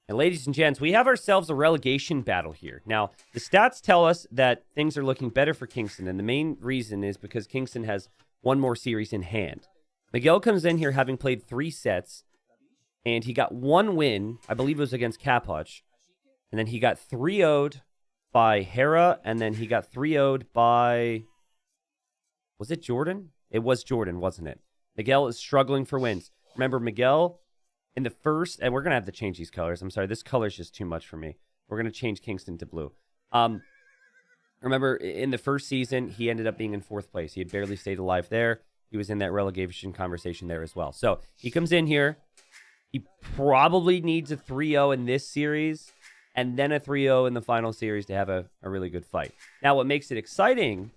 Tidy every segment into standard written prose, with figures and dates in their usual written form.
And ladies and gents, we have ourselves a relegation battle here. Now, the stats tell us that things are looking better for Kingston, and the main reason is because Kingston has one more series in hand. Miguel comes in here having played 3 sets, and he got 1 win. I believe it was against Kapoch. And then he got 3-0'd by Hera, and then he got 3-0'd by... Was it Jordan? It was Jordan, wasn't it? Miguel is struggling for wins. Remember, Miguel... in the first, and we're going to have to change these colors. I'm sorry, this color is just too much for me. We're going to change Kingston to blue. Remember, in the first season, he ended up being in 4th place. He had barely stayed alive there. He was in that relegation conversation there as well. So he comes in here. He probably needs a 3-0 in this series, and then a 3-0 in the final series to have a really good fight. Now, what makes it exciting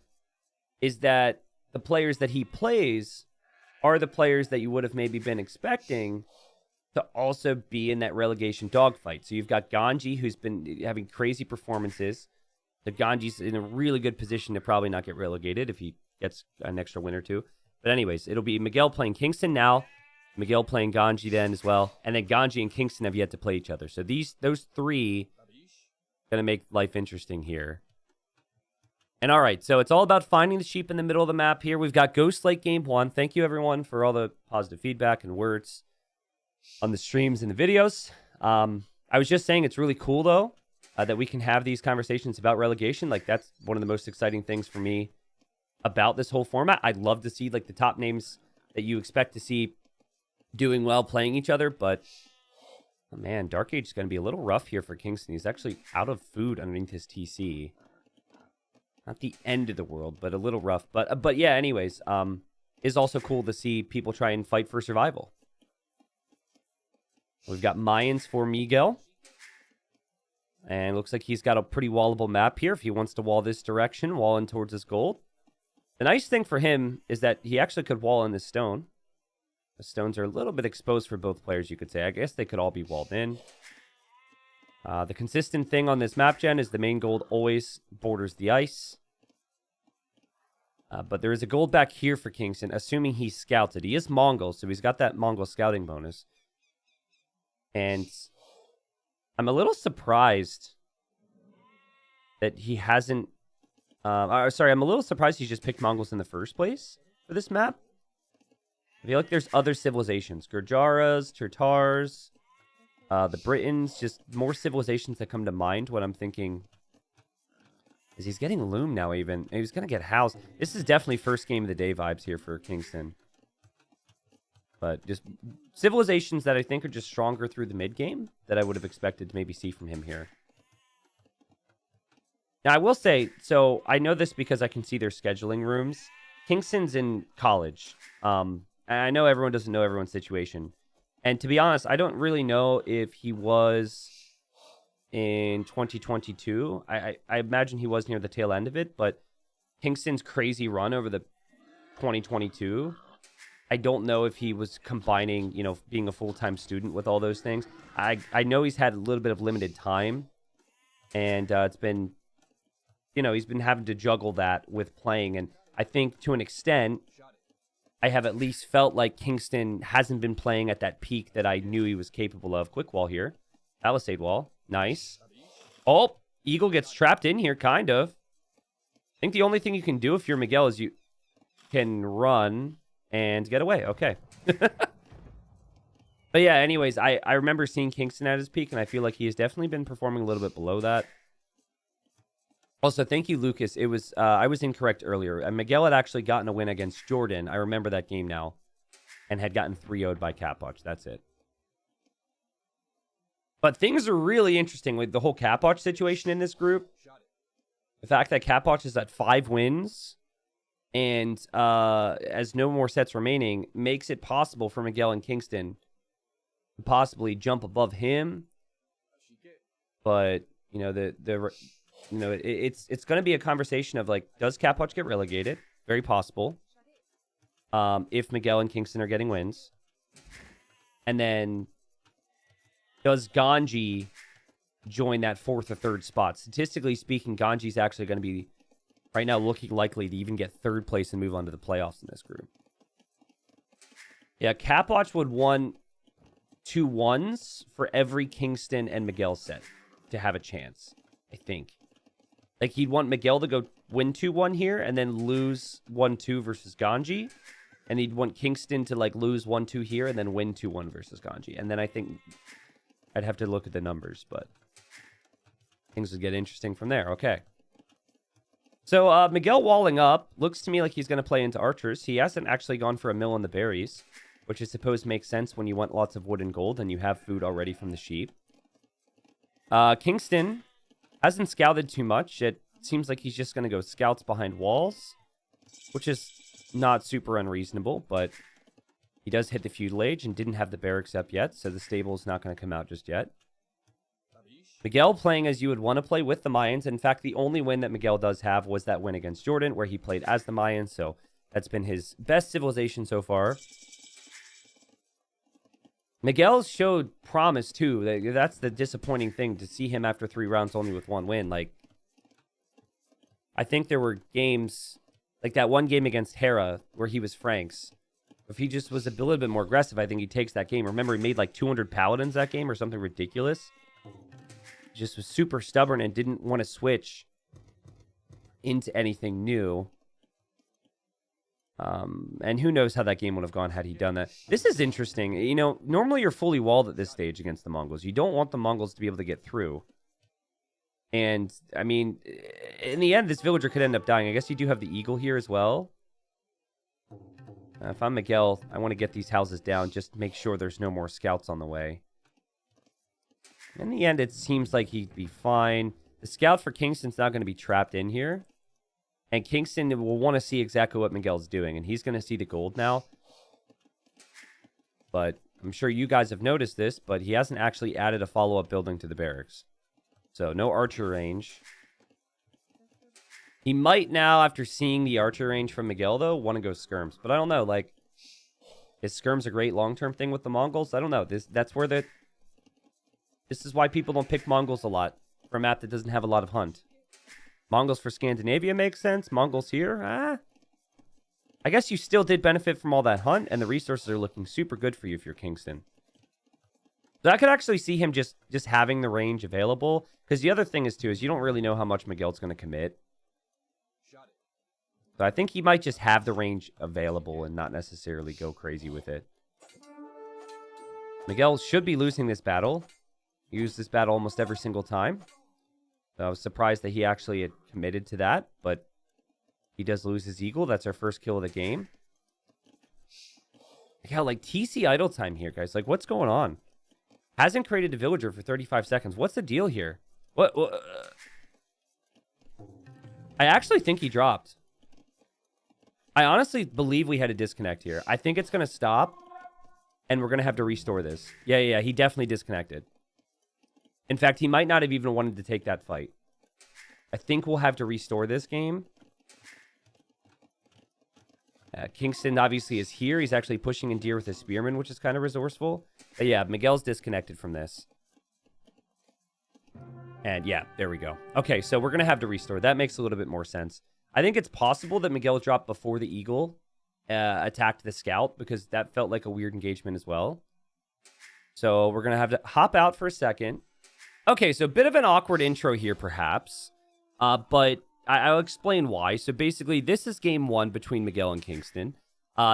is that the players that he plays are the players that you would have maybe been expecting to also be in that relegation dogfight. So you've got Ganji, who's been having crazy performances. The Ganji's in a really good position to probably not get relegated if he gets an extra win or 2. But anyways, it'll be Miguel playing Kingston now, Miguel playing Ganji then as well, and then Ganji and Kingston have yet to play each other. So those 3 going to make life interesting here. And all right, so it's all about finding the sheep in the middle of the map here. We've got Ghost Lake Game 1. Thank you, everyone, for all the positive feedback and words on the streams and the videos. I was just saying it's really cool, though, that we can have these conversations about relegation. Like, that's one of the most exciting things for me about this whole format. I'd love to see, like, the top names that you expect to see doing well playing each other. But, oh, man, Dark Age is going to be a little rough here for Kingston. He's actually out of food underneath his TC. Not the end of the world, but a little rough. But yeah, anyways, it's also cool to see people try and fight for survival. We've got Mayans for Miguel. And looks like he's got a pretty wallable map here. If he wants to wall this direction, wall in towards his gold. The nice thing for him is that he actually could wall in this stone. The stones are a little bit exposed for both players, you could say. I guess they could all be walled in. The consistent thing on this map gen is the main gold always borders the ice. But there is a gold back here for Kingston, assuming he scouts it. He is Mongol, so he's got that Mongol scouting bonus. And I'm a little surprised that he hasn't... I'm a little surprised he's just picked Mongols in the first place for this map. I feel like there's other civilizations. Gurjaras, Turtars, the Britons, just more civilizations that come to mind when I'm thinking... Is he's getting Loom now even. And he's going to get House. This is definitely first game of the day vibes here for Kingston. But just civilizations that I think are just stronger through the mid-game that I would have expected to maybe see from him here. Now, I will say, so I know this because I can see their scheduling rooms. Kingston's in college. And I know everyone doesn't know everyone's situation. And to be honest, I don't really know if he was in 2022. I imagine he was near the tail end of it, but Kingston's crazy run over the 2022, I don't know if he was combining, being a full-time student with all those things. I know he's had a little bit of limited time, and it's been, he's been having to juggle that with playing. And I think to an extent, I have at least felt like Kingston hasn't been playing at that peak that I knew he was capable of. Quick wall here. Palisade wall. Nice. Oh, Eagle gets trapped in here, kind of. I think the only thing you can do if you're Miguel is you can run and get away. Okay. But yeah, anyways, I remember seeing Kingston at his peak, and I feel like he has definitely been performing a little bit below that. Also, thank you, Lucas. It was I was incorrect earlier. Miguel had actually gotten a win against Jordan. I remember that game now. And had gotten 3-0'd by Kapoch. That's it. But things are really interesting with the whole Kapoch situation in this group. The fact that Kapoch is at 5 wins and has no more sets remaining makes it possible for Miguel and Kingston to possibly jump above him. But, it's going to be a conversation of, like, does Kapoch get relegated? Very possible. If Miguel and Kingston are getting wins. And then... does Ganji join that 4th or 3rd spot? Statistically speaking, Ganji's actually going to be, right now, looking likely to even get 3rd place and move on to the playoffs in this group. Yeah, Kapoch would 2 1s for every Kingston and Miguel set to have a chance, I think. Like, he'd want Miguel to go win 2-1 here and then lose 1-2 versus Ganji. And he'd want Kingston to, like, lose 1-2 here and then win 2-1 versus Ganji. And then I think I'd have to look at the numbers, but things would get interesting from there. Okay. So, Miguel walling up looks to me like he's going to play into archers. He hasn't actually gone for a mill on the berries, which I suppose makes sense when you want lots of wood and gold and you have food already from the sheep. Kingston hasn't scouted too much. It seems like he's just going to go scouts behind walls, which is not super unreasonable, but he does hit the feudal age and didn't have the barracks up yet, so the stable is not going to come out just yet. Miguel playing as you would want to play with the Mayans. In fact, the only win that Miguel does have was that win against Jordan, where he played as the Mayans, so that's been his best civilization so far. Miguel showed promise, too. That's the disappointing thing, to see him after 3 rounds only with 1 win. Like, I think there were games, like that one game against Hera, where he was Franks. If he just was a little bit more aggressive, I think he takes that game. Remember, he made like 200 paladins that game or something ridiculous. Just was super stubborn and didn't want to switch into anything new. And who knows how that game would have gone had he done that. This is interesting. You know, normally you're fully walled at this stage against the Mongols. You don't want the Mongols to be able to get through. And, I mean, in the end, this villager could end up dying. I guess you do have the eagle here as well. If I'm Miguel, I want to get these houses down. Just make sure there's no more scouts on the way. In the end, it seems like he'd be fine. The scout for Kingston's not going to be trapped in here. And Kingston will want to see exactly what Miguel's doing. And he's going to see the gold now. But I'm sure you guys have noticed this, but he hasn't actually added a follow-up building to the barracks. So no archer range. He might now, after seeing the archer range from Miguel, though, want to go skirms. But I don't know, like, is skirms a great long-term thing with the Mongols? I don't know. This is why people don't pick Mongols a lot for a map that doesn't have a lot of hunt. Mongols for Scandinavia makes sense. Mongols here, I guess you still did benefit from all that hunt, and the resources are looking super good for you if you're Kingston. So I could actually see him just having the range available. Because the other thing is, too, is you don't really know how much Miguel's going to commit. So I think he might just have the range available and not necessarily go crazy with it. Miguel should be losing this battle. He used this battle almost every single time. So I was surprised that he actually had committed to that. But he does lose his eagle. That's our first kill of the game. Yeah, like TC idle time here, guys. Like, what's going on? Hasn't created a villager for 35 seconds. What's the deal here? What? I actually think he dropped. I honestly believe we had a disconnect here. I think it's going to stop, and we're going to have to restore this. Yeah, he definitely disconnected. In fact, he might not have even wanted to take that fight. I think we'll have to restore this game. Kingston obviously is here. He's actually pushing in deer with his spearman, which is kind of resourceful. But yeah, Miguel's disconnected from this. And yeah, there we go. Okay, so we're going to have to restore. That makes a little bit more sense. I think it's possible that Miguel dropped before the eagle attacked the scout, because that felt like a weird engagement as well. So we're going to have to hop out for a second. Okay, so a bit of an awkward intro here, perhaps. But I'll explain why. So basically, this is game 1 between Miguel and Kingston.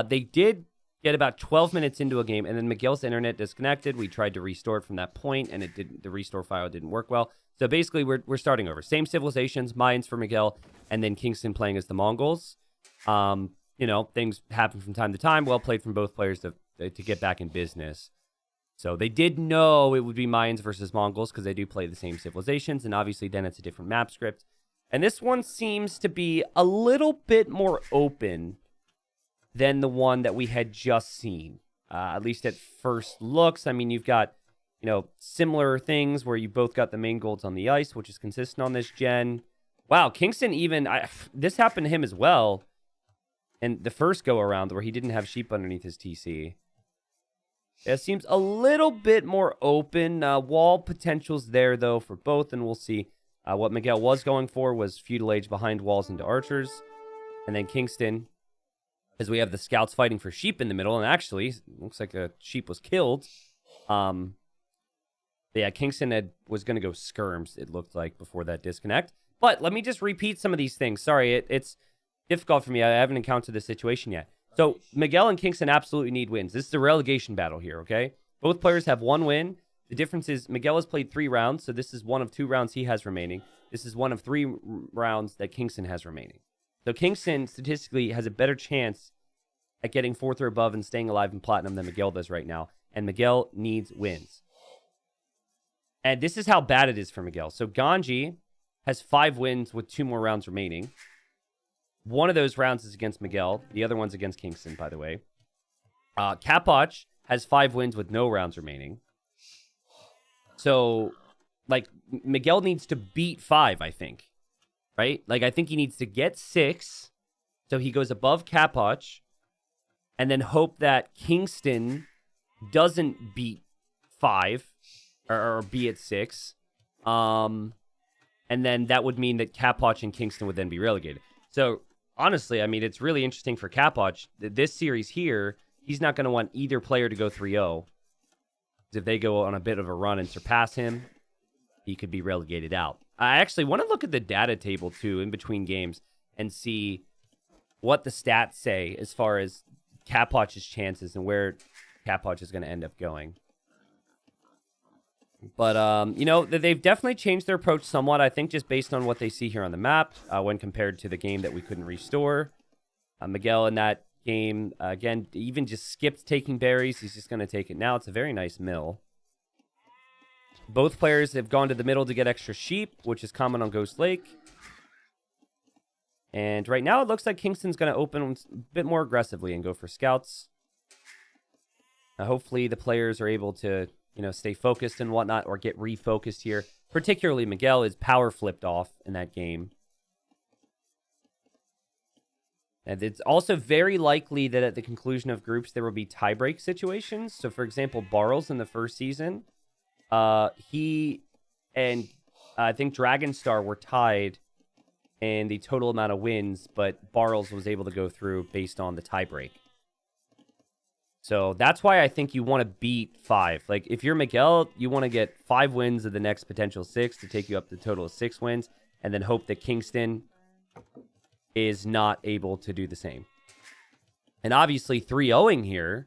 They did get about 12 minutes into a game, and then Miguel's internet disconnected. We tried to restore it from that point, and the restore file didn't work well. So basically, we're starting over. Same civilizations, Mayans for Miguel, and then Kingston playing as the Mongols. You know, things happen from time to time. Well played from both players to get back in business. So they did know it would be Mayans versus Mongols because they do play the same civilizations, and obviously then it's a different map script. And this one seems to be a little bit more open than the one that we had just seen, at least at first looks. I mean, you've got, you know, similar things where you both got the main golds on the ice, which is consistent on this gen. Wow, Kingston even, this happened to him as well in the first go-around where he didn't have sheep underneath his TC. It seems a little bit more open. Wall potential's there, though, for both, and we'll see. What Miguel was going for was feudal age behind walls into archers. And then Kingston, as we have the scouts fighting for sheep in the middle, and actually, looks like a sheep was killed. Yeah, Kingston was going to go skirms, it looked like, before that disconnect. But let me just repeat some of these things. Sorry, it's difficult for me. I haven't encountered this situation yet. So Miguel and Kingston absolutely need wins. This is a relegation battle here, okay? Both players have 1 win. The difference is Miguel has played 3 rounds, so this is one of 2 rounds he has remaining. This is one of 3 rounds that Kingston has remaining. So Kingston statistically has a better chance at getting 4th or above and staying alive in Platinum than Miguel does right now. And Miguel needs wins. And this is how bad it is for Miguel. So Ganji has 5 wins with 2 more rounds remaining. One of those rounds is against Miguel. The other one's against Kingston, by the way. Kapoch has 5 wins with no rounds remaining. So, like, Miguel needs to beat 5, I think. Right? Like, I think he needs to get 6, so he goes above Kapoch, and then hope that Kingston doesn't beat 5, or be at 6. And then that would mean that Kapoch and Kingston would then be relegated. So, honestly, I mean, it's really interesting for Kapoch. This series here, he's not going to want either player to go 3-0. If they go on a bit of a run and surpass him, he could be relegated out. I actually want to look at the data table, too, in between games and see what the stats say as far as Kapoch's chances and where Kapoch is going to end up going. But, you know, they've definitely changed their approach somewhat, I think, just based on what they see here on the map when compared to the game that we couldn't restore. Miguel in that game, again, even just skipped taking berries. He's just going to take it now. It's a very nice mill. Both players have gone to the middle to get extra sheep, which is common on Ghost Lake. And right now, it looks like Kingston's going to open a bit more aggressively and go for scouts. Hopefully, the players are able to, you know, stay focused and whatnot, or get refocused here. Particularly, Miguel is power flipped off in that game. And it's also very likely that at the conclusion of groups, there will be tiebreak situations. So, for example, Barles in the first season, he and I think Dragonstar were tied in the total amount of wins, but Barles was able to go through based on the tiebreak. So that's why I think you want to beat 5. Like, if you're Miguel, you want to get 5 wins of the next potential 6 to take you up to a total of 6 wins, and then hope that Kingston is not able to do the same. And obviously, 3-0ing here,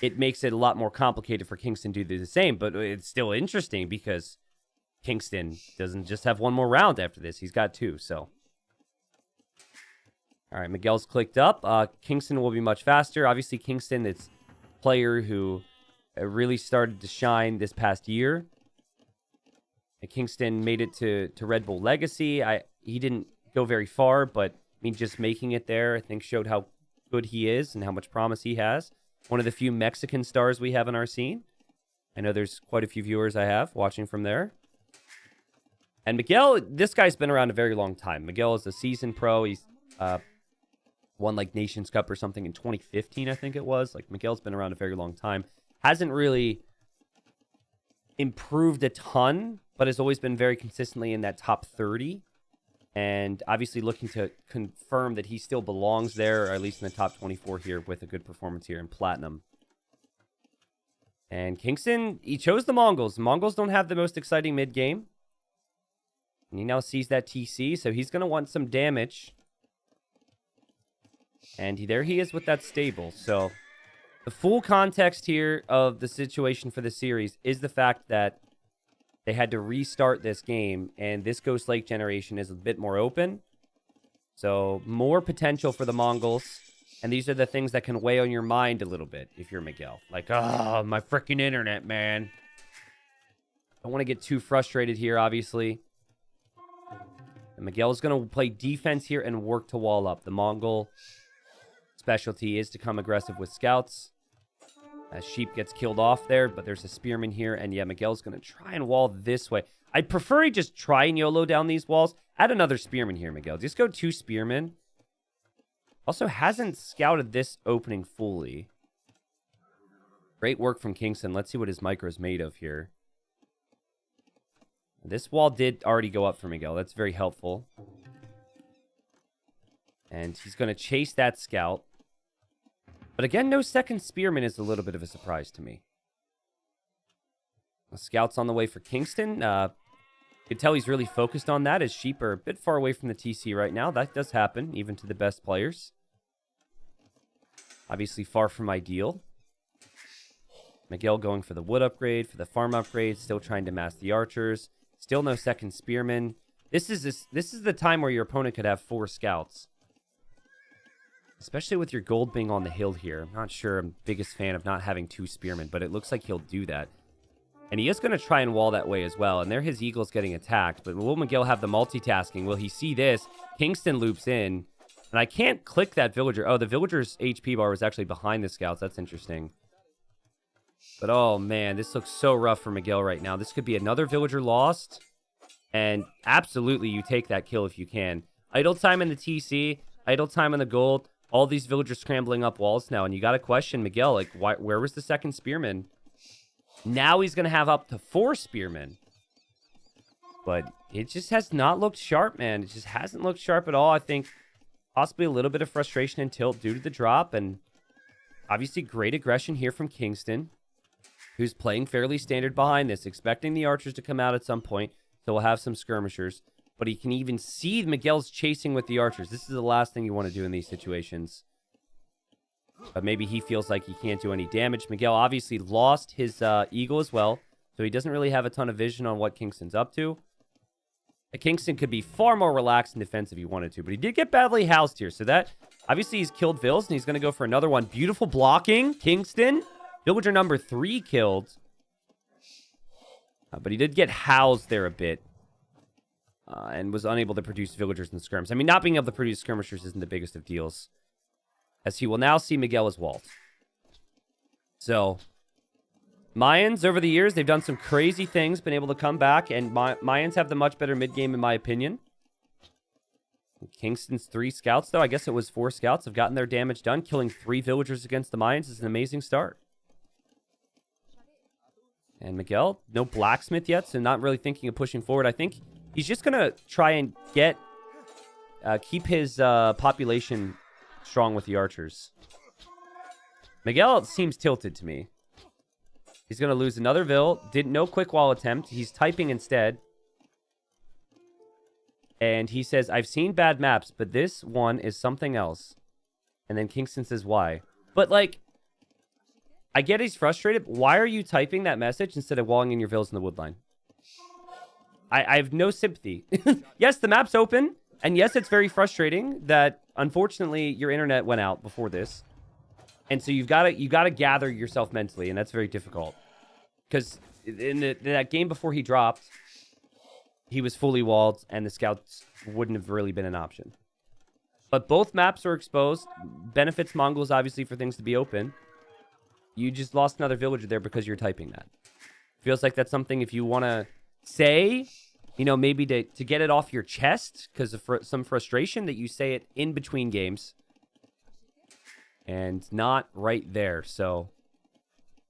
it makes it a lot more complicated for Kingston to do the same, but it's still interesting because Kingston doesn't just have 1 more round after this. He's got 2, so. All right, Miguel's clicked up. Kingston will be much faster. Obviously, Kingston, it's a player who really started to shine this past year. And Kingston made it to Red Bull Legacy. He didn't go very far, but I mean, just making it there, I think, showed how good he is and how much promise he has. One of the few Mexican stars we have in our scene. I know there's quite a few viewers I have watching from there. And Miguel, this guy's been around a very long time. Miguel is a seasoned pro. He's won like Nations Cup or something in 2015, I think it was. Like, Miguel's been around a very long time. Hasn't really improved a ton, but has always been very consistently in that top 30. And obviously looking to confirm that he still belongs there, or at least in the top 24 here with a good performance here in Platinum. And Kingston, he chose the Mongols. The Mongols don't have the most exciting mid-game. And he now sees that TC, so he's going to want some damage. And there he is with that stable. So the full context here of the situation for the series is the fact that they had to restart this game, and this Ghost Lake generation is a bit more open. So more potential for the Mongols. And these are the things that can weigh on your mind a little bit if you're Miguel. Like, oh, my freaking internet, man. I don't want to get too frustrated here, obviously. And Miguel's going to play defense here and work to wall up. The Mongol specialty is to come aggressive with scouts. As Sheep gets killed off there, but there's a Spearman here. And yeah, Miguel's going to try and wall this way. I'd prefer he just try and YOLO down these walls. Add another Spearman here, Miguel. Just go 2 Spearmen. Also hasn't scouted this opening fully. Great work from Kingston. Let's see what his micro's made of here. This wall did already go up for Miguel. That's very helpful. And he's going to chase that scout. But again, no second Spearman is a little bit of a surprise to me. Scouts on the way for Kingston. You can tell he's really focused on that. His sheep are a bit far away from the TC right now. That does happen, even to the best players. Obviously far from ideal. Miguel going for the wood upgrade, for the farm upgrade. Still trying to mass the archers. Still no second spearman. This is the time where your opponent could have 4 scouts. Especially with your gold being on the hill here. I'm not sure I'm the biggest fan of not having 2 spearmen, but it looks like he'll do that. And he is going to try and wall that way as well. And there his eagles getting attacked. But will Miguel have the multitasking? Will he see this? Kingston loops in. And I can't click that villager. Oh, the villager's HP bar was actually behind the scouts. That's interesting. But oh man, this looks so rough for Miguel right now. This could be another villager lost. And absolutely you take that kill if you can. Idle time in the TC. Idle time in the gold. All these villagers scrambling up walls now. And you got to question Miguel. Like, where was the second spearman? Now he's going to have up to 4 spearmen. But it just has not looked sharp, man. It just hasn't looked sharp at all. I think possibly a little bit of frustration and tilt due to the drop. And obviously great aggression here from Kingston, who's playing fairly standard behind this, expecting the archers to come out at some point. So we'll have some skirmishers. But he can even see Miguel's chasing with the archers. This is the last thing you want to do in these situations. But maybe he feels like he can't do any damage. Miguel obviously lost his eagle as well. So he doesn't really have a ton of vision on what Kingston's up to. Kingston could be far more relaxed and defensive if he wanted to. But he did get badly housed here. So that, obviously he's killed Vills. And he's going to go for another one. Beautiful blocking. Kingston. Villager number 3 killed. But he did get housed there a bit. And was unable to produce villagers in the skirms. I mean, not being able to produce skirmishers isn't the biggest of deals. As he will now see Miguel as Walt. So, Mayans, over the years, they've done some crazy things, been able to come back, and Mayans have the much better mid-game, in my opinion. Kingston's 3 scouts, though, I guess it was 4 scouts, have gotten their damage done. Killing 3 villagers against the Mayans is an amazing start. And Miguel, no blacksmith yet, so not really thinking of pushing forward. I think he's just going to try and keep his population strong with the archers. Miguel seems tilted to me. He's going to lose another Vill. No quick wall attempt. He's typing instead. And he says, I've seen bad maps, but this one is something else. And then Kingston says, why? But, like, I get he's frustrated. Why are you typing that message instead of walling in your Vills in the woodline? I have no sympathy. Yes, the map's open. And yes, it's very frustrating that, unfortunately, your internet went out before this. And so you gotta gather yourself mentally, and that's very difficult. Because in that game before he dropped, he was fully walled, and the scouts wouldn't have really been an option. But both maps are exposed. Benefits Mongols, obviously, for things to be open. You just lost another villager there because you're typing that. Feels like that's something, if you want to say, you know, maybe to get it off your chest because of some frustration, that you say it in between games. And not right there. So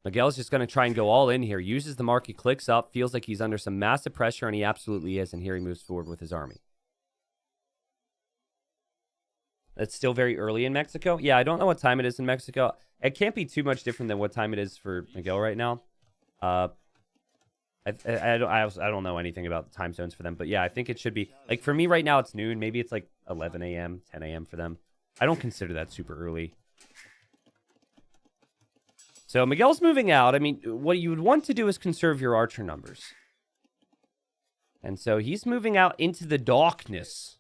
Miguel's just going to try and go all in here. Uses the mark, he clicks up, feels like he's under some massive pressure, and he absolutely is. And here he moves forward with his army. It's still very early in Mexico. Yeah, I don't know what time it is in Mexico. It can't be too much different than what time it is for Miguel right now. I don't know anything about time zones for them. But yeah, I think it should be. Like, for me right now, it's noon. Maybe it's like 11 a.m., 10 a.m. for them. I don't consider that super early. So Miguel's moving out. I mean, what you would want to do is conserve your archer numbers. And so he's moving out into the darkness.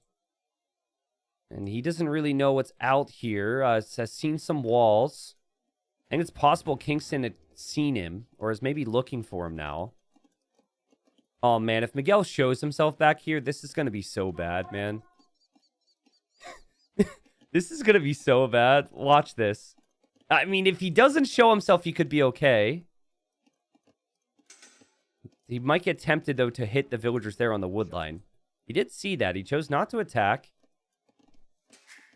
And he doesn't really know what's out here. Has seen some walls. I think it's possible Kingston had seen him, or is maybe looking for him now. Oh, man, if Miguel shows himself back here, this is going to be so bad, man. This is going to be so bad. Watch this. I mean, if he doesn't show himself, he could be okay. He might get tempted, though, to hit the villagers there on the wood line. He did see that. He chose not to attack.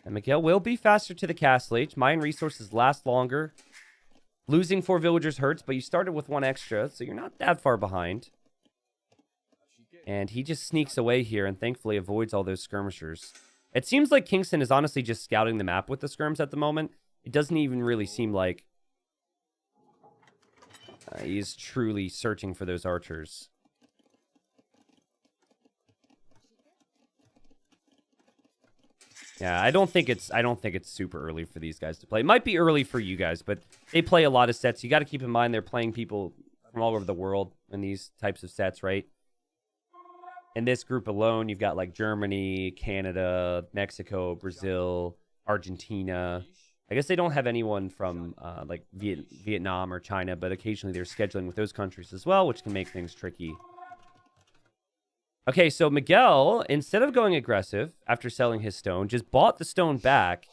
And Miguel will be faster to the castle age. Mayan resources last longer. Losing 4 villagers hurts, but you started with 1 extra, so you're not that far behind. And he just sneaks away here and thankfully avoids all those skirmishers. It seems like Kingston is honestly just scouting the map with the skirms at the moment. It doesn't even really seem like He's truly searching for those archers. Yeah, I don't think it's super early for these guys to play. It might be early for you guys, but they play a lot of sets. You got to keep in mind they're playing people from all over the world in these types of sets, right? In this group alone, you've got like Germany, Canada, Mexico, Brazil, Argentina. I guess they don't have anyone from like Vietnam or China, but occasionally they're scheduling with those countries as well, which can make things tricky. Okay, so Miguel, instead of going aggressive after selling his stone, just bought the stone back.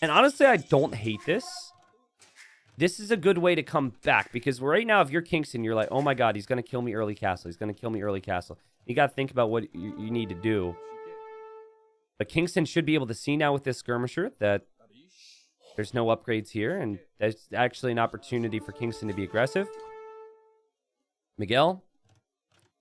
And honestly, I don't hate this. This is a good way to come back, because right now, if you're Kingston, you're like, oh my god, he's going to kill me early castle. He's going to kill me early castle. You got to think about what you need to do. But Kingston should be able to see now with this skirmisher that there's no upgrades here, and that's actually an opportunity for Kingston to be aggressive. Miguel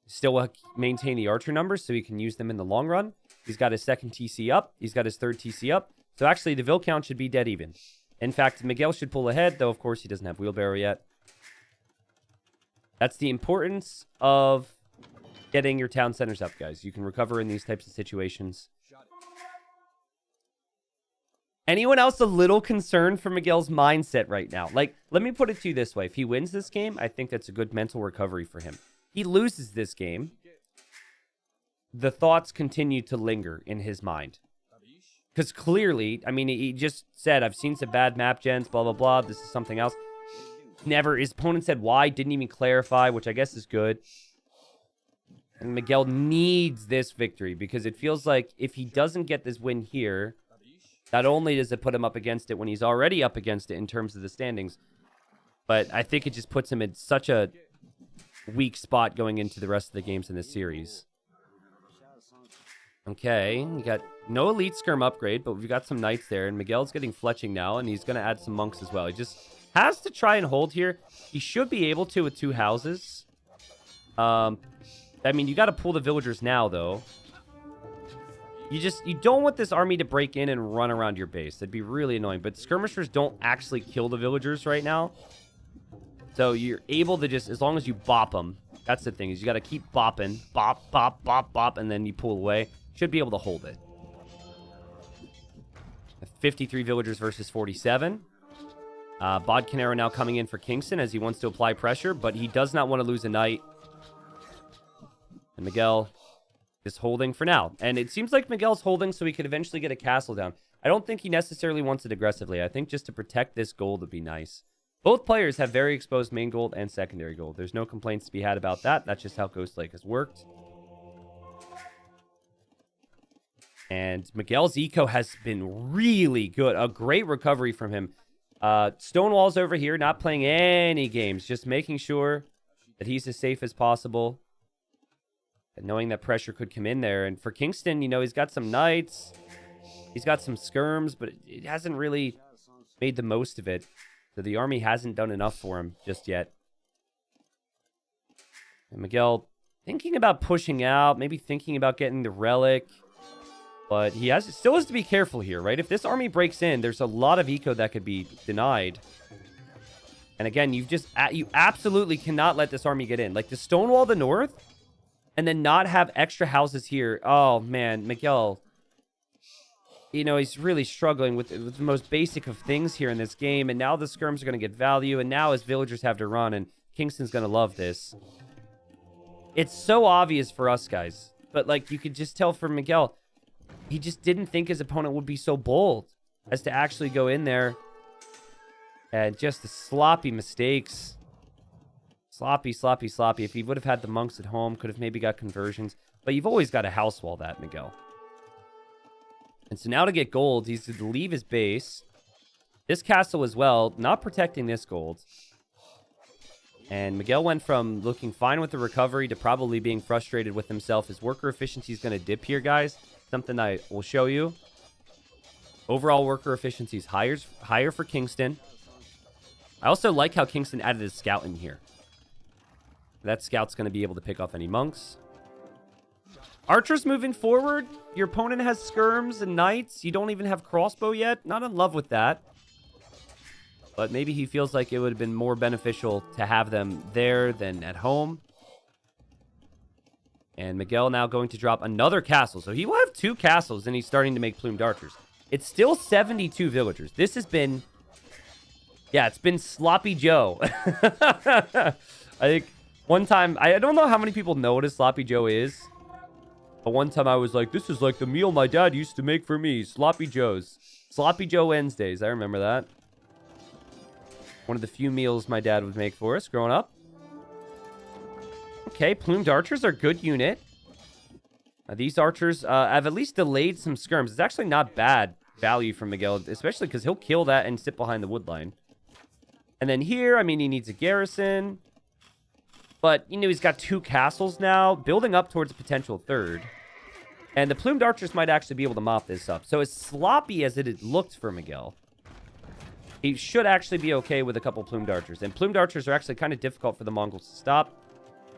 still will maintain the archer numbers so he can use them in the long run. He's got his second TC up. He's got his third TC up. So actually, the Vil count should be dead even. In fact, Miguel should pull ahead, though of course he doesn't have wheelbarrow yet. That's the importance of getting your town centers up, guys. You can recover in these types of situations. Anyone else a little concerned for Miguel's mindset right now? Like, let me put it to you this way. If he wins this game, I think that's a good mental recovery for him. He loses this game, the thoughts continue to linger in his mind. Because clearly, I mean, he just said, I've seen some bad map gens, blah, blah, blah. This is something else. Never, his opponent said why, didn't even clarify, which I guess is good. And Miguel needs this victory, because it feels like if he doesn't get this win here, not only does it put him up against it when he's already up against it in terms of the standings, but I think it just puts him in such a weak spot going into the rest of the games in this series. Okay, you got no elite skirm upgrade, but we've got some knights there, and Miguel's getting fletching now, and he's going to add some monks as well. He just has to try and hold here. He should be able to with two houses. I mean, you got to pull the villagers now, though. You don't want this army to break in and run around your base. That'd be really annoying. But skirmishers don't actually kill the villagers right now. So you're able to just, as long as you bop them, that's the thing, is you got to keep bopping. Bop, bop, bop, bop, and then you pull away. Should be able to hold it. 53 villagers versus 47. Bodcanero now coming in for Kingston as he wants to apply pressure, but he does not want to lose a knight. And Miguel is holding for now. And it seems like Miguel's holding so he could eventually get a castle down. I don't think he necessarily wants it aggressively. I think just to protect this gold would be nice. Both players have very exposed main gold and secondary gold. There's no complaints to be had about that. That's just how Ghost Lake has worked. And Miguel's eco has been really good. A great recovery from him. Stonewall's over here, not playing any games. Just making sure that he's as safe as possible. And knowing that pressure could come in there. And for Kingston, you know, he's got some knights. He's got some skirms, but it hasn't really made the most of it. So the army hasn't done enough for him just yet. And Miguel thinking about pushing out, maybe thinking about getting the relic. But he still has to be careful here, right? If this army breaks in, there's a lot of eco that could be denied. And again, you absolutely cannot let this army get in. Like, to stonewall the north and then not have extra houses here. Oh, man, Miguel, you know, he's really struggling with the most basic of things here in this game. And now the skirms are going to get value. And now his villagers have to run. And Kingston's going to love this. It's so obvious for us, guys. But, like, you could just tell from Miguel, he just didn't think his opponent would be so bold as to actually go in there. And just the sloppy mistakes. Sloppy, sloppy, sloppy. If he would have had the monks at home, could have maybe got conversions. But you've always got to house wall that, Miguel. And so now to get gold, he's to leave his base. This castle as well, not protecting this gold. And Miguel went from looking fine with the recovery to probably being frustrated with himself. His worker efficiency is going to dip here, guys. Something I will show you. Overall worker efficiency is higher for Kingston. I also like how Kingston added a scout in here. That scout's going to be able to pick off any monks. Archers moving forward. Your opponent has skirms and knights. You don't even have crossbow yet. Not in love with that. But maybe he feels like it would have been more beneficial to have them there than at home. And Miguel now going to drop another castle. So he will have 2 castles, and he's starting to make plumed archers. It's still 72 villagers. This has been... Yeah, it's been sloppy Joe. I think one time... I don't know how many people know what a sloppy Joe is. But one time I was like, this is like the meal my dad used to make for me. Sloppy Joes. Sloppy Joe Wednesdays. I remember that. One of the few meals my dad would make for us growing up. Okay, plumed archers are a good unit. These archers have at least delayed some skirms. It's actually not bad value from Miguel, especially because he'll kill that and sit behind the wood line. And then here, I mean, he needs a garrison. But, you know, he's got 2 castles now, building up towards a potential 3rd. And the plumed archers might actually be able to mop this up. So as sloppy as it had looked for Miguel, he should actually be okay with a couple plumed archers. And plumed archers are actually kind of difficult for the Mongols to stop.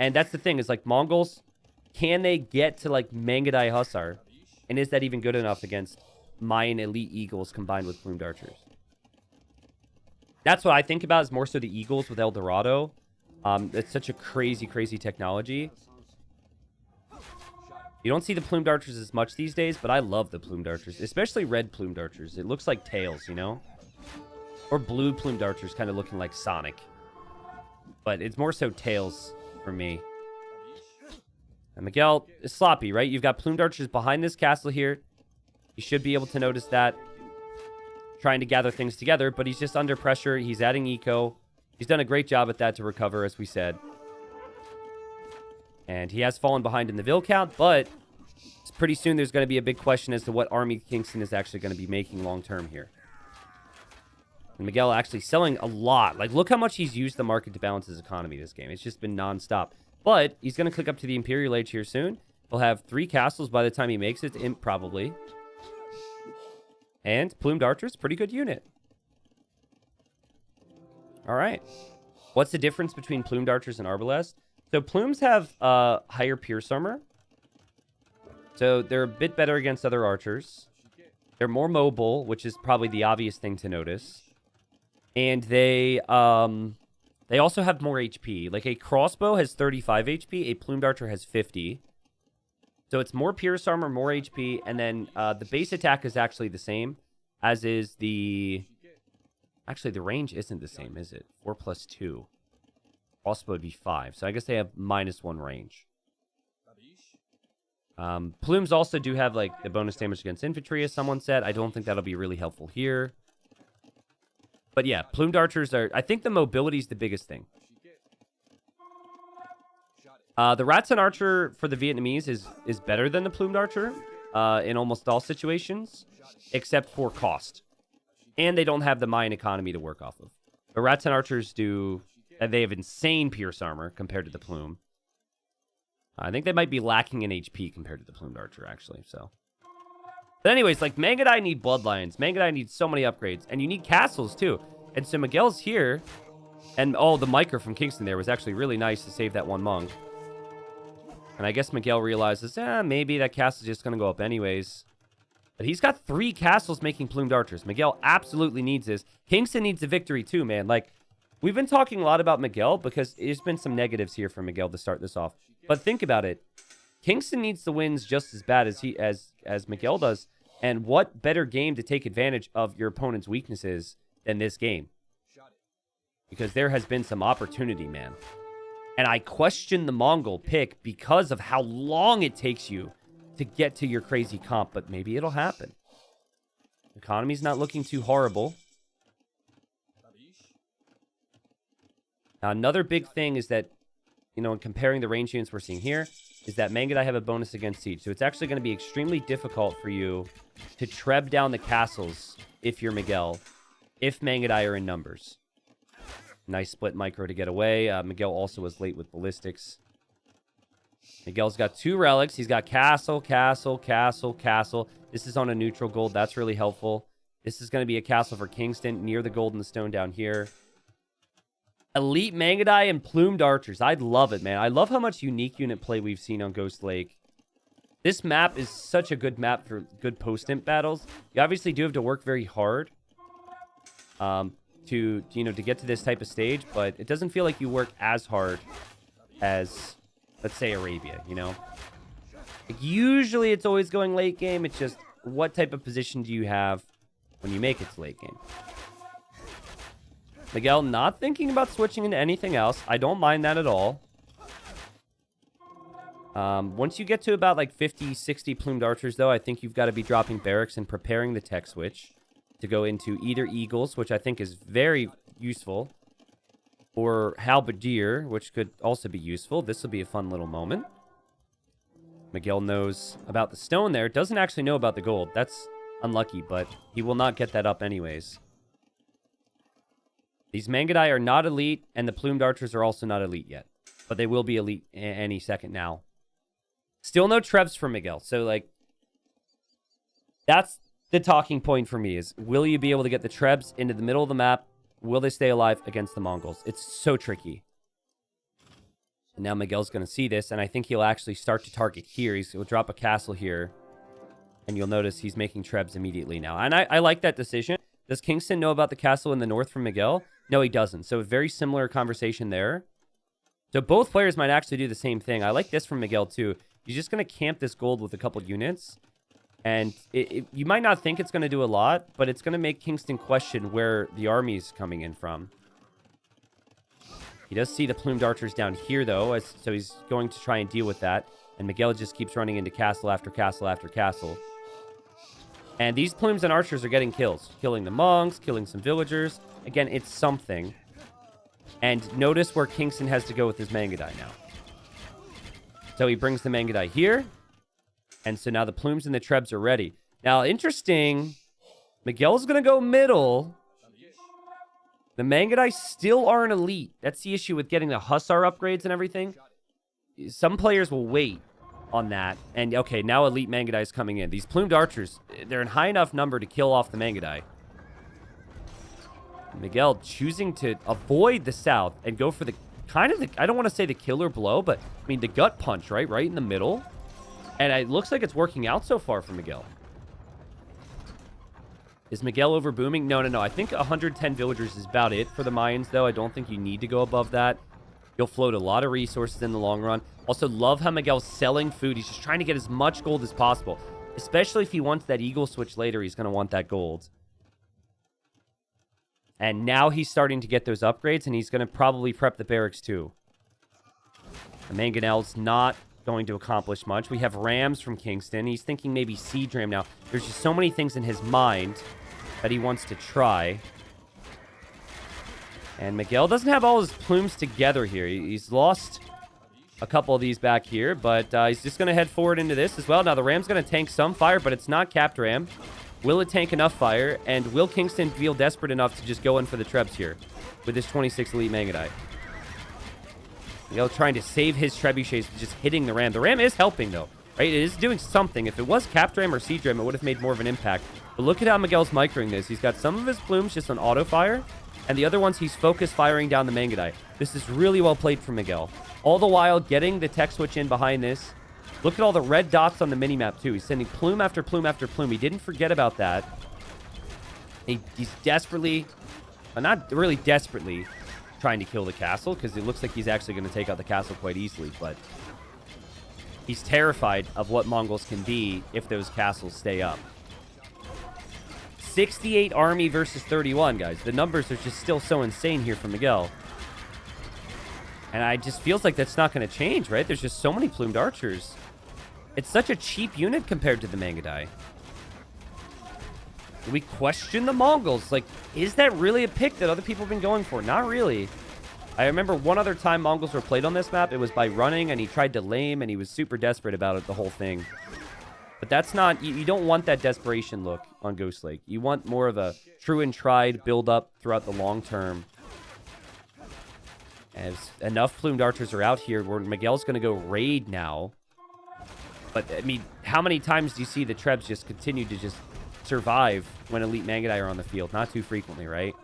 And that's the thing, is like Mongols, can they get to like Mangudai Hussar? And is that even good enough against Mayan elite eagles combined with plumed archers? That's what I think about, is more so the eagles with El Dorado. It's such a crazy, crazy technology. You don't see the plumed archers as much these days, but I love the plumed archers, especially red plumed archers. It looks like tails, you know? Or blue plumed archers, kind of looking like Sonic. But it's more so tails for me. And Miguel is sloppy, right? You've got plumed archers behind this castle here. You should be able to notice that. Trying to gather things together, but he's just under pressure. He's adding eco. He's done a great job at that to recover, as we said. And he has fallen behind in the Vil count, but pretty soon there's going to be a big question as to what army KingstoNe is actually going to be making long-term here. And Miguel actually selling a lot. Like, look how much he's used the market to balance his economy this game. It's just been non-stop. But he's going to click up to the Imperial Age here soon. He'll have 3 castles by the time he makes it, Imp probably. And plumed archers, pretty good unit. All right. What's the difference between plumed archers and arbalest? So plumes have higher pierce armor. So they're a bit better against other archers. They're more mobile, which is probably the obvious thing to notice. And they also have more HP. Like a crossbow has 35 HP, a plumed archer has 50. So it's more pierce armor, more HP, and then the base attack is actually the same, as is the... Actually, the range isn't the same, is it? 4 plus 2. Crossbow would be 5, so I guess they have -1 range. Plumes also do have, like, the bonus damage against infantry, as someone said. I don't think that'll be really helpful here. But yeah, plumed archers are... I think the mobility is the biggest thing. The Ratson Archer for the Vietnamese is better than the plumed archer in almost all situations, except for cost. And they don't have the Mayan economy to work off of. The Ratson Archers do... They have insane pierce armor compared to the plume. I think they might be lacking in HP compared to the plumed archer, actually, so... But anyways, like, Mangudai need bloodlines. Mangudai needs so many upgrades. And you need castles, too. And so Miguel's here. And, oh, the Micro from KingstoNe there was actually really nice to save that one monk. And I guess Miguel realizes, maybe that castle's just going to go up anyways. But he's got 3 castles making plumed archers. Miguel absolutely needs this. KingstoNe needs a victory, too, man. Like, we've been talking a lot about Miguel because there's been some negatives here for Miguel to start this off. But think about it. KingstoNe needs the wins just as bad as Miguel does. And what better game to take advantage of your opponent's weaknesses than this game? Because there has been some opportunity, man. And I question the Mongol pick because of how long it takes you to get to your crazy comp. But maybe it'll happen. Economy's not looking too horrible. Now, another big thing is that, you know, in comparing the range units we're seeing here, is that Mangudai have a bonus against siege. So it's actually going to be extremely difficult for you to treb down the castles if you're Miguel, if Mangudai are in numbers. Nice split micro to get away. Miguel also was late with ballistics. Miguel's got 2 relics. He's got castle, castle, castle, castle. This is on a neutral gold. That's really helpful. This is going to be a castle for KingstoNe near the golden stone down here. Elite Mangudai and plumed archers. I'd love it, man. I love how much unique unit play we've seen on Ghost Lake. This map is such a good map for good post-imp battles. You obviously do have to work very hard to to get to this type of stage, but it doesn't feel like you work as hard as, let's say, Arabia, Like, usually it's always going late game. It's just what type of position do you have when you make it to late game? Miguel not thinking about switching into anything else. I don't mind that at all. Once you get to about like 50, 60 plumed archers, though, I think you've got to be dropping barracks and preparing the tech switch to go into either eagles, which I think is very useful, or halberdier, which could also be useful. This will be a fun little moment. Miguel knows about the stone there. Doesn't actually know about the gold. That's unlucky, but he will not get that up anyways. These Mangudai are not elite, and the plumed archers are also not elite yet. But they will be elite any second now. Still no trebs for Miguel. So, like, that's the talking point for me is, will you be able to get the trebs into the middle of the map? Will they stay alive against the Mongols? It's so tricky. And now Miguel's going to see this, and I think he'll actually start to target here. He'll drop a castle here, and you'll notice he's making trebs immediately now. And I like that decision. Does KingstoNe know about the castle in the north from Miguel? No, he doesn't. So a very similar conversation there. So both players might actually do the same thing. I like this from Miguel too. He's just going to camp this gold with a couple units. And you might not think it's going to do a lot, but it's going to make KingstoNe question where the army's coming in from. He does see the plumed archers down here, though, so he's going to try and deal with that. And Miguel just keeps running into castle after castle after castle. And these plumes and archers are getting kills. Killing the monks, killing some villagers. Again, it's something. And notice where KingstoNe has to go with his Mangudai now. So he brings the Mangudai here. And so now the plumes and the trebs are ready. Now, interesting. Miguel's going to go middle. The Mangudai still aren't elite. That's the issue with getting the Hussar upgrades and everything. Some players will wait on that. And, okay, now elite Mangudai is coming in. These plumed archers, they're in high enough number to kill off the Mangudai. Miguel choosing to avoid the south and go for the kind of the, I don't want to say the killer blow, but, I mean, the gut punch, right? Right in the middle. And it looks like it's working out so far for Miguel. Is Miguel over booming? No. I think 110 villagers is about it for the Mayans, though. I don't think you need to go above that. You'll float a lot of resources in the long run. Also, love how Miguel's selling food. He's just trying to get as much gold as possible. Especially if he wants that eagle switch later, he's going to want that gold. And now he's starting to get those upgrades, and he's going to probably prep the barracks, too. The Mangonel's not going to accomplish much. We have rams from KingstoNe. He's thinking maybe siege ram now. There's just so many things in his mind that he wants to try. And Miguel doesn't have all his plumes together here. He's lost a couple of these back here, but he's just going to head forward into this as well. Now, the ram's going to tank some fire, but it's not capped ram. Will it tank enough fire? And will KingstoNe feel desperate enough to just go in for the trebs here with this 26 elite Mangudai? Miguel trying to save his trebuchets, just hitting the ram. The ram is helping, though, right? It is doing something. If it was capped ram or siege ram, it would have made more of an impact. But look at how Miguel's microing this. He's got some of his plumes just on auto fire, and the other ones he's focused firing down the Mangudai. This is really well played from Miguel. All the while getting the tech switch in behind this. Look at all the red dots on the minimap, too. He's sending plume after plume after plume. He didn't forget about that. He's desperately, not really desperately, trying to kill the castle, because it looks like he's actually going to take out the castle quite easily, but he's terrified of what Mongols can be if those castles stay up. 68 army versus 31, guys. The numbers are just still so insane here from Miguel. And I just feels like that's not going to change, right? There's just so many plumed archers. It's such a cheap unit compared to the Mangudai. We question the Mongols. Like, is that really a pick that other people have been going for? Not really. I remember one other time Mongols were played on this map. It was by running, and he tried to lame, and he was super desperate about it, the whole thing. But that's not... You don't want that desperation look on Ghost Lake. You want more of a true and tried build-up throughout the long term. As enough plumed archers are out here where Miguel's going to go raid now. But, I mean, how many times do you see the trebs just continue to just survive when elite Mangudai are on the field? Not too frequently, right?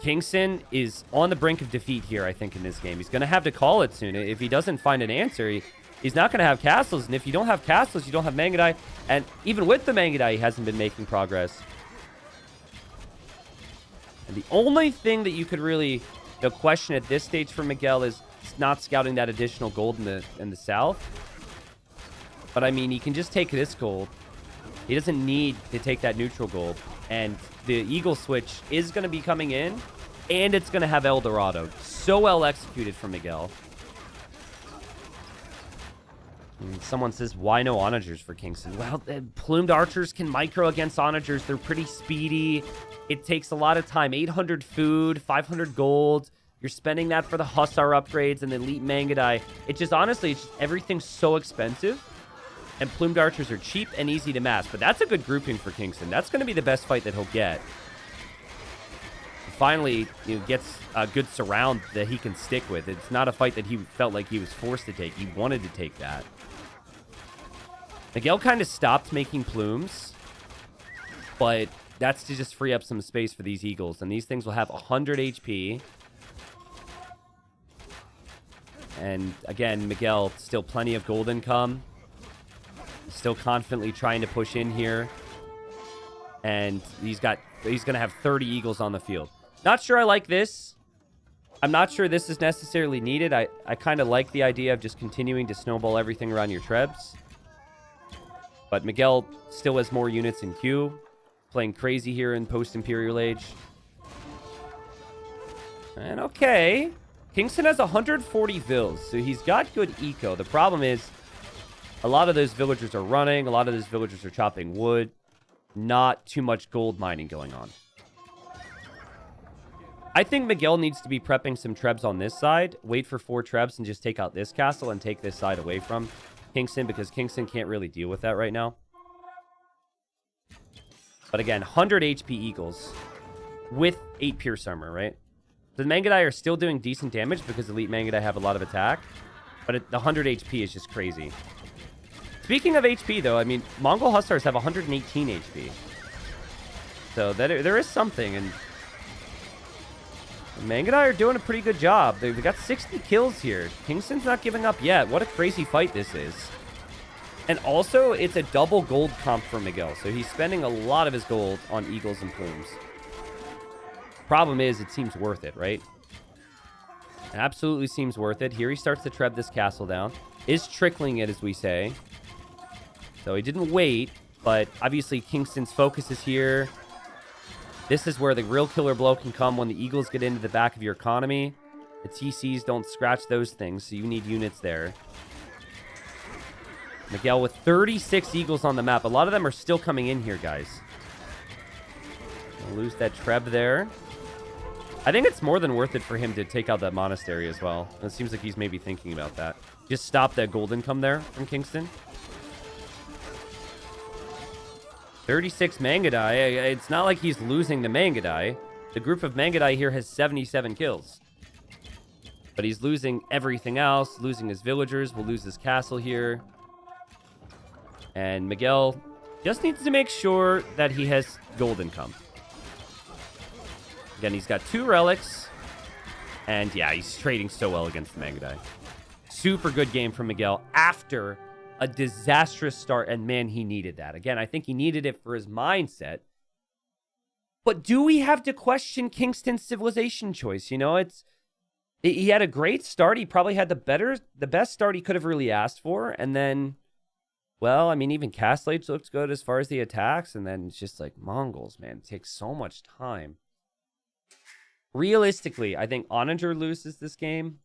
KingstoNe is on the brink of defeat here, I think, in this game. He's going to have to call it soon. If he doesn't find an answer, he's not going to have castles. And if you don't have castles, you don't have Mangudai. And even with the Mangudai, he hasn't been making progress. And the only thing that you could really question at this stage for Miguel is not scouting that additional gold in the south. But, I mean, he can just take this gold. He doesn't need to take that neutral gold. And the Eagle switch is going to be coming in, and it's going to have El Dorado. So well executed from Miguel. And someone says, why no onagers for Kingston? Well, plumed archers can micro against onagers. They're pretty speedy. It takes a lot of time. 800 food, 500 gold. You're spending that for the Hussar upgrades and the Elite Mangudai. It just, honestly, everything's so expensive. And plumed archers are cheap and easy to mass. But that's a good grouping for Kingston. That's going to be the best fight that he'll get. Finally, gets a good surround that he can stick with. It's not a fight that he felt like he was forced to take. He wanted to take that. Miguel kind of stopped making plumes. But that's to just free up some space for these eagles. And these things will have 100 HP. And again, Miguel, still plenty of gold income. Still confidently trying to push in here. And he's going to have 30 eagles on the field. Not sure I like this. I'm not sure this is necessarily needed. I kind of like the idea of just continuing to snowball everything around your trebs. But Miguel still has more units in queue. Playing crazy here in post-Imperial Age. And okay. Kingston has 140 vills, so he's got good eco. The problem is, a lot of those villagers are running. A lot of those villagers are chopping wood. Not too much gold mining going on. I think Miguel needs to be prepping some trebs on this side. Wait for 4 trebs and just take out this castle and take this side away from Kingston, because Kingston can't really deal with that right now. But again, 100 HP eagles with 8 Pierce Armor, right? The Mangudai are still doing decent damage because Elite Mangudai have a lot of attack. But the 100 HP is just crazy. Speaking of HP, though, I mean, Mongol Hussars have 118 HP. So there is something, and the Mangudai are doing a pretty good job. They've got 60 kills here. Kingston's not giving up yet. What a crazy fight this is. And also, it's a double gold comp for Miguel, so he's spending a lot of his gold on eagles and plumes. Problem is, it seems worth it, right? It absolutely seems worth it. Here he starts to treb this castle down. Is trickling it, as we say. So he didn't wait, but obviously Kingston's focus is here. This is where the real killer blow can come when the eagles get into the back of your economy. The TCs don't scratch those things, so you need units there. Miguel with 36 eagles on the map. A lot of them are still coming in here, guys. We'll lose that treb there. I think it's more than worth it for him to take out that monastery as well. It seems like he's maybe thinking about that. Just stop that gold income there from Kingston. 36 Mangudai. It's not like he's losing the Mangudai. The group of Mangudai here has 77 kills. But he's losing everything else. Losing his villagers. We'll lose his castle here. And Miguel just needs to make sure that he has gold income. Again, he's got 2 relics. And yeah, he's trading so well against the Mangudai. Super good game from Miguel after a disastrous start, and man, he needed that. Again, I think he needed it for his mindset. But do we have to question Kingston's civilization choice? You know, he had a great start. He probably had the best start he could have really asked for, and then, well, I mean, even Castle Age looks good as far as the attacks, and then it's just like Mongols, man. It takes so much time. Realistically, I think Onager loses this game.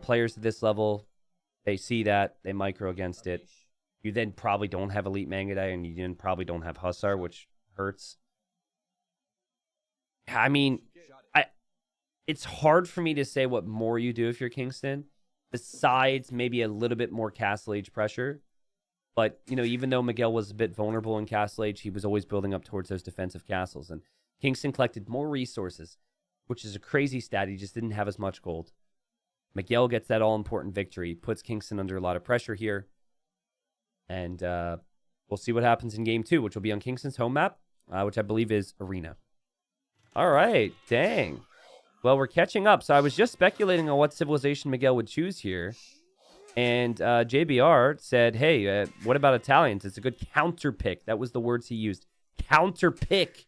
Players at this level, they see that, they micro against it. You then probably don't have Elite Mangudai, and you then probably don't have Hussar, which hurts. I mean, it's hard for me to say what more you do if you're Kingston, besides maybe a little bit more Castle Age pressure. But, you know, even though Miguel was a bit vulnerable in Castle Age, he was always building up towards those defensive castles. And Kingston collected more resources, which is a crazy stat. He just didn't have as much gold. Miguel gets that all-important victory, puts Kingston under a lot of pressure here. And we'll see what happens in Game 2, which will be on Kingston's home map, which I believe is Arena. All right, dang. Well, we're catching up. So I was just speculating on what civilization Miguel would choose here. And JBR said, hey, what about Italians? It's a good counter pick. That was the words he used. Counter pick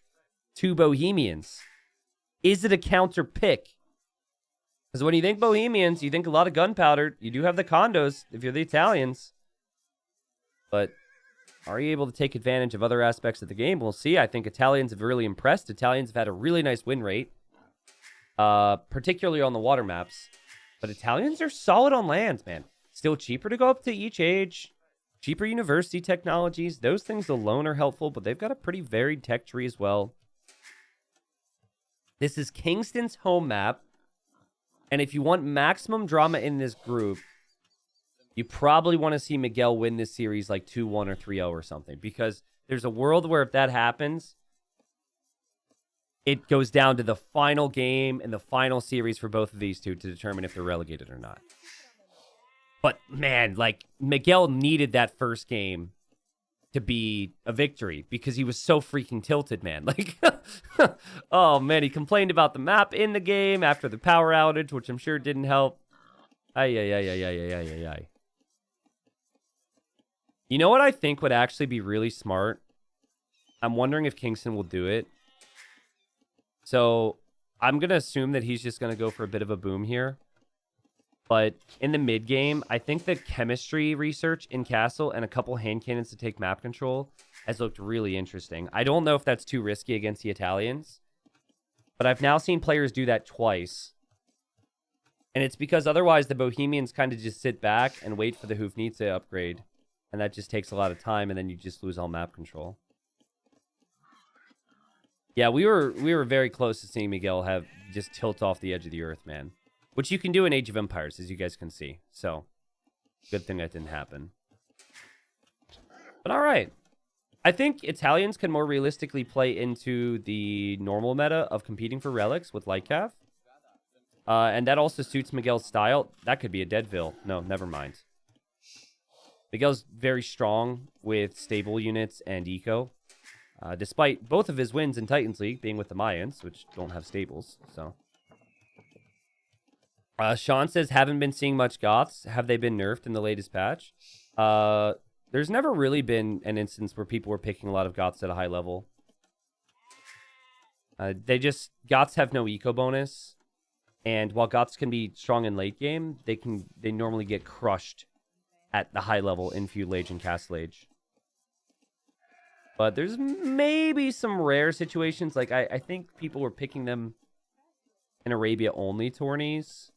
2 Bohemians. Is it a counter pick? Because when you think Bohemians, you think a lot of gunpowder. You do have the condos if you're the Italians. But are you able to take advantage of other aspects of the game? We'll see. I think Italians have really impressed. Italians have had a really nice win rate, particularly on the water maps. But Italians are solid on lands, man. Still cheaper to go up to each age. Cheaper university technologies. Those things alone are helpful, but they've got a pretty varied tech tree as well. This is Kingston's home map. And if you want maximum drama in this group, you probably want to see Miguel win this series like 2-1 or 3-0 or something. Because there's a world where if that happens, it goes down to the final game and the final series for both of these two to determine if they're relegated or not. But, man, like, Miguel needed that first game to be a victory because he was so freaking tilted, man. Like, oh, man, he complained about the map in the game after the power outage, which I'm sure didn't help. Ay. You know what I think would actually be really smart? I'm wondering if Kingston will do it. So I'm going to assume that he's just going to go for a bit of a boom here. But in the mid game, I think the chemistry research in Castle and a couple hand cannons to take map control has looked really interesting. I don't know if that's too risky against the Italians, but I've now seen players do that twice. And it's because otherwise the Bohemians kind of just sit back and wait for the Hoofnite upgrade. And that just takes a lot of time, and then you just lose all map control. Yeah, we were very close to seeing Miguel have just tilt off the edge of the earth, man. Which you can do in Age of Empires, as you guys can see. So, good thing that didn't happen. But all right. I think Italians can more realistically play into the normal meta of competing for relics with Lightcav. And that also suits Miguel's style. That could be a Deadville. No, never mind. Miguel's very strong with stable units and eco. Despite both of his wins in Titans League being with the Mayans, which don't have stables, so... Sean says, haven't been seeing much Goths. Have they been nerfed in the latest patch? There's never really been an instance where people were picking a lot of Goths at a high level. Goths have no eco bonus. And while Goths can be strong in late game, they normally get crushed at the high level in Feudal Age and Castle Age. But there's maybe some rare situations. Like, I think people were picking them in Arabia-only tourneys.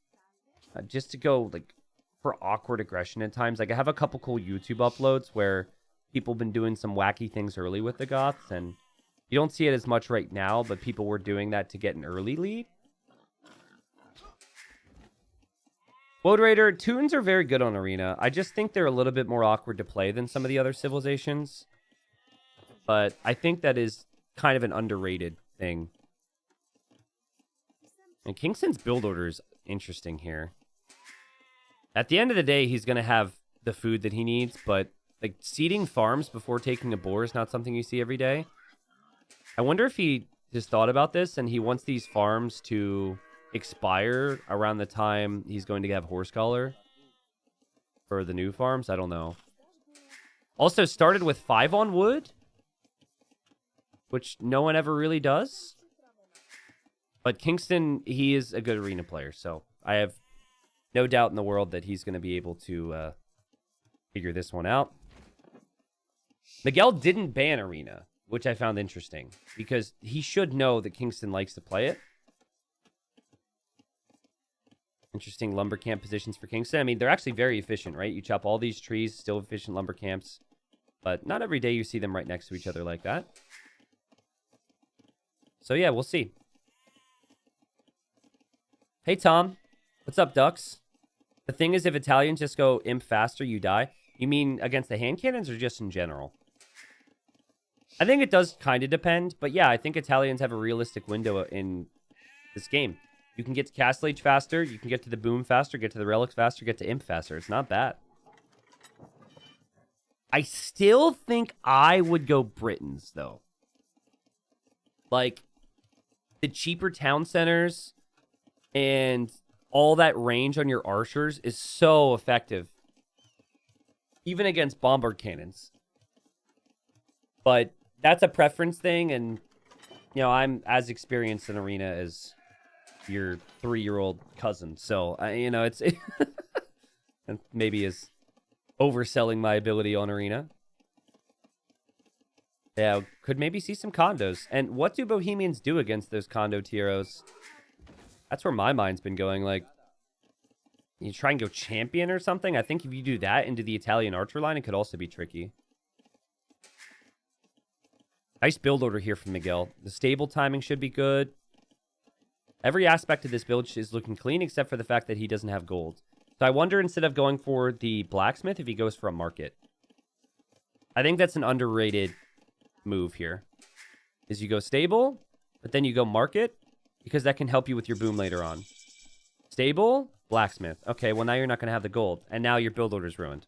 Just to go, like, for awkward aggression at times. Like, I have a couple cool YouTube uploads where people have been doing some wacky things early with the Goths, and you don't see it as much right now, but people were doing that to get an early lead. Woad Raider, Toons are very good on Arena. I just think they're a little bit more awkward to play than some of the other civilizations. But I think that is kind of an underrated thing. And Kingston's build order is interesting here. At the end of the day, he's going to have the food that he needs, but like seeding farms before taking a boar is not something you see every day. I wonder if he just thought about this and he wants these farms to expire around the time he's going to have horse collar for the new farms. I don't know. Also started with 5 on wood, which no one ever really does. But Kingston, he is a good arena player, so I have no doubt in the world that he's going to be able to figure this one out. Miguel didn't ban arena, which I found interesting, because he should know that Kingston likes to play it. Interesting lumber camp positions for Kingston. I mean, they're actually very efficient, right? You chop all these trees, still efficient lumber camps. But not every day you see them right next to each other like that. So yeah, we'll see. Hey, Tom. What's up, Ducks? The thing is, if Italians just go imp faster, you die. You mean against the hand cannons or just in general? I think it does kind of depend. But yeah, I think Italians have a realistic window in this game. You can get to Castle Age faster. You can get to the boom faster, get to the relics faster, get to imp faster. It's not bad. I still think I would go Britons, though. Like, the cheaper town centers and all that range on your archers is so effective. Even against bombard cannons. But that's a preference thing, and you know, I'm as experienced in Arena as your 3-year-old cousin. So, you know, it's and maybe is overselling my ability on Arena. Yeah, could maybe see some condos. And what do Bohemians do against those condo Tieros? That's where my mind's been going. Like, you try and go champion or something? I think if you do that into the Italian archer line, it could also be tricky. Nice build order here from Miguel. The stable timing should be good. Every aspect of this build is looking clean, except for the fact that he doesn't have gold. So I wonder, instead of going for the blacksmith, if he goes for a market. I think that's an underrated move here. Is you go stable, but then you go market, because that can help you with your boom later on. Stable, blacksmith. Okay, well now you're not going to have the gold, and now your build order's ruined.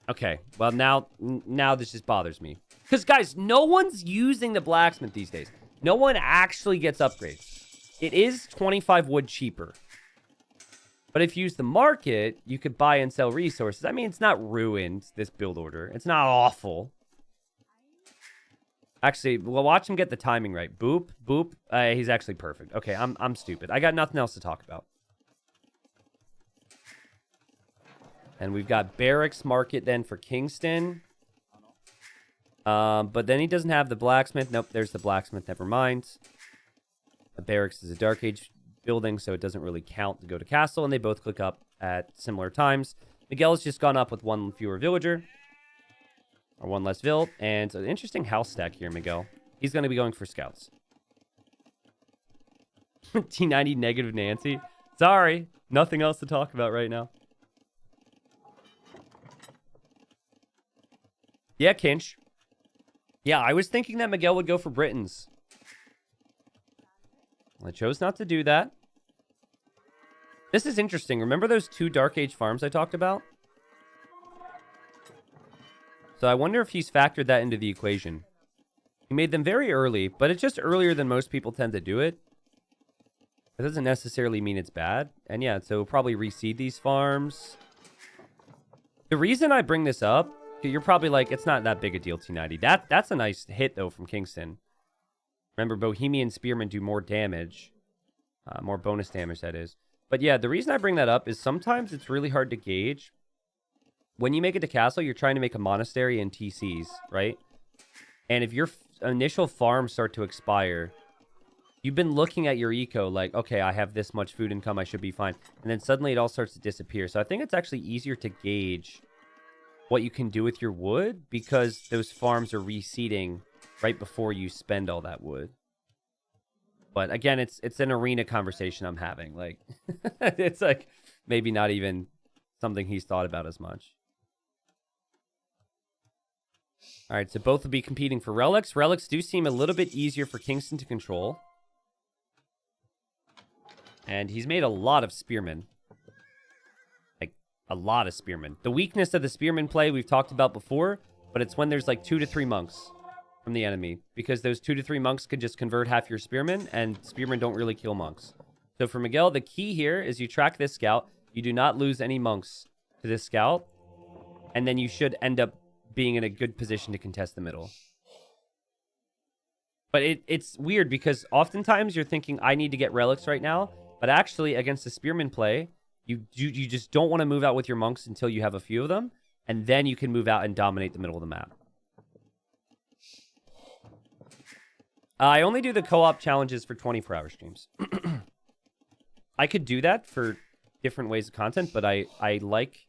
Okay, well now this just bothers me. Because, guys, no one's using the blacksmith these days. No one actually gets upgrades. It is 25 wood cheaper. But if you use the market, you could buy and sell resources. I mean, it's not ruined, this build order. It's not awful. Actually, well, watch him get the timing right. Boop, boop. He's actually perfect. Okay, I'm stupid. I got nothing else to talk about. And we've got barracks market then for Kingston. But then he doesn't have the blacksmith. Nope, there's the blacksmith. Never mind. The barracks is a Dark Age building, so it doesn't really count to go to castle. And they both click up at similar times. Miguel's just gone up with one fewer villager. Or one less vill. And an interesting house stack here, Miguel. He's going to be going for scouts. T90 negative Nancy. Sorry. Nothing else to talk about right now. Yeah, Kinch. Yeah, I was thinking that Miguel would go for Britons. I chose not to do that. This is interesting. Remember those 2 Dark Age farms I talked about? So I wonder if he's factored that into the equation. He made them very early, but it's just earlier than most people tend to do it. It doesn't necessarily mean it's bad. And yeah, so probably reseed these farms. The reason I bring this up, you're probably like, it's not that big a deal, T90. That's a nice hit, though, from Kingston. Remember, Bohemian Spearmen do more damage. More bonus damage, that is. But yeah, the reason I bring that up is sometimes it's really hard to gauge. When you make it to castle, you're trying to make a monastery and TCs, right? And if your initial farms start to expire, you've been looking at your eco like, okay, I have this much food income, I should be fine. And then suddenly it all starts to disappear. So I think it's actually easier to gauge what you can do with your wood because those farms are reseeding right before you spend all that wood. But again, it's an arena conversation I'm having. Like, it's like maybe not even something he's thought about as much. All right, so both will be competing for relics. Relics do seem a little bit easier for Kingston to control. And he's made a lot of spearmen. Like, a lot of spearmen. The weakness of the spearmen play we've talked about before, but it's when there's like 2 to 3 monks from the enemy. Because those 2 to 3 monks could just convert half your spearmen, and spearmen don't really kill monks. So for Miguel, the key here is you track this scout. You do not lose any monks to this scout. And then you should end up being in a good position to contest the middle. But it's weird because oftentimes you're thinking, I need to get relics right now. But actually, against the spearman play, you just don't want to move out with your monks until you have a few of them. And then you can move out and dominate the middle of the map. I only do the co-op challenges for 24-hour streams. I could do that for different ways of content, but I like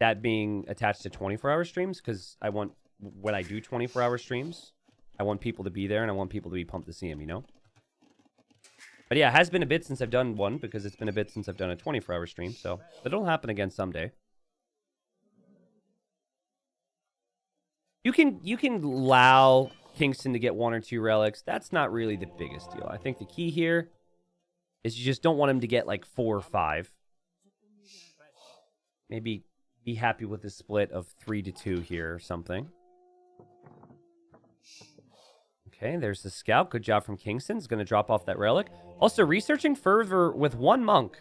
that being attached to 24-hour streams because I want, when I do 24-hour streams, I want people to be there and I want people to be pumped to see them, you know? But yeah, it has been a bit since I've done one because it's been a bit since I've done a 24-hour stream, so it'll happen again someday. You can allow Kingston to get 1 or 2 relics. That's not really the biggest deal. I think the key here is you just don't want him to get like 4 or 5. Maybe be happy with the split of 3 to 2 here or something. Okay, there's the scout. Good job from Kingston. He's going to drop off that relic. Also, researching further with 1 monk.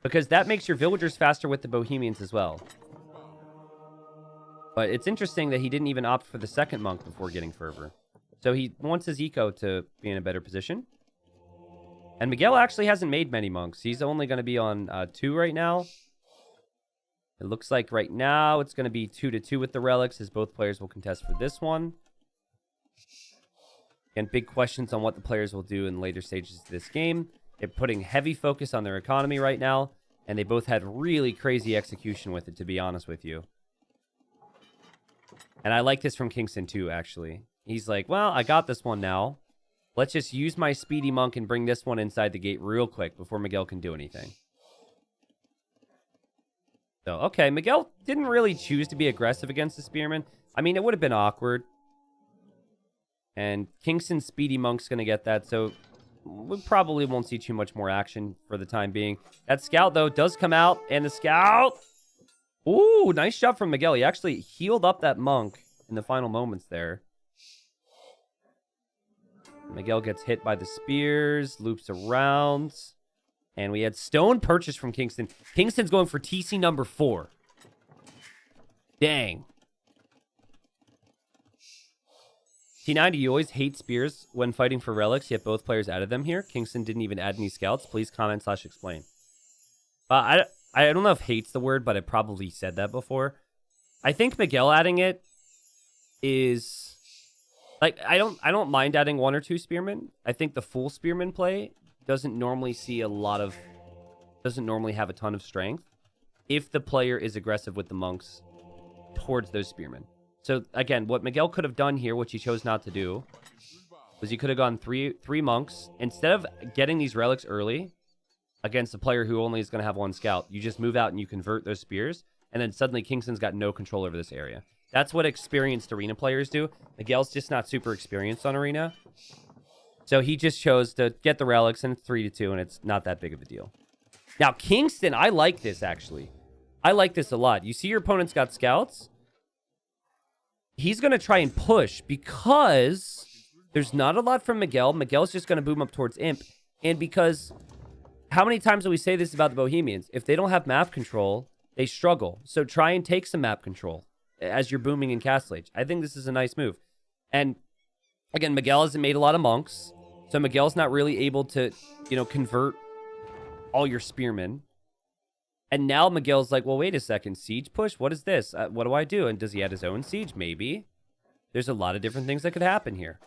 Because that makes your villagers faster with the Bohemians as well. But it's interesting that he didn't even opt for the second monk before getting Fervor. So he wants his eco to be in a better position. And Miguel actually hasn't made many monks. He's only going to be on 2 right now. It looks like right now it's going to be 2-2 with the relics, as both players will contest for this one. And big questions on what the players will do in later stages of this game. They're putting heavy focus on their economy right now, and they both had really crazy execution with it, to be honest with you. And I like this from Kingston too, actually. He's like, well, I got this one now. Let's just use my speedy monk and bring this one inside the gate real quick before Miguel can do anything. So, okay, Miguel didn't really choose to be aggressive against the spearman. I mean, it would have been awkward. And Kingston's speedy monk's going to get that, so we probably won't see too much more action for the time being. That scout, though, does come out, and the scout... Ooh, nice job from Miguel. He actually healed up that monk in the final moments there. Miguel gets hit by the spears, loops around. And we had stone purchase from Kingston. Kingston's going for TC number 4. Dang. T90, you always hate spears when fighting for relics, yet both players added them here. Kingston didn't even add any scouts. Please comment/explain. I don't know if hate's the word, but I probably said that before. I think Miguel adding it is... Like, I don't mind adding 1 or 2 spearmen. I think the full spearman play doesn't normally see a lot of... Doesn't normally have a ton of strength if the player is aggressive with the monks towards those spearmen. So, again, what Miguel could have done here, which he chose not to do, was he could have gone three monks. Instead of getting these relics early against a player who only is going to have 1 scout, you just move out and you convert those spears, and then suddenly Kingston's got no control over this area. That's what experienced arena players do. Miguel's just not super experienced on arena. So he just chose to get the relics, and it's 3-2, and it's not that big of a deal. Now, Kingston, I like this, actually. I like this a lot. You see your opponent's got scouts. He's going to try and push because there's not a lot from Miguel. Miguel's just going to boom up towards Imp. And because how many times do we say this about the Bohemians? If they don't have map control, they struggle. So try and take some map control as you're booming in Castle Age. I think this is a nice move. And again, Miguel hasn't made a lot of monks. So Miguel's not really able to, convert all your spearmen. And now Miguel's like, well, wait a second. Siege push? What is this? What do I do? And does he add his own siege? Maybe. There's a lot of different things that could happen here.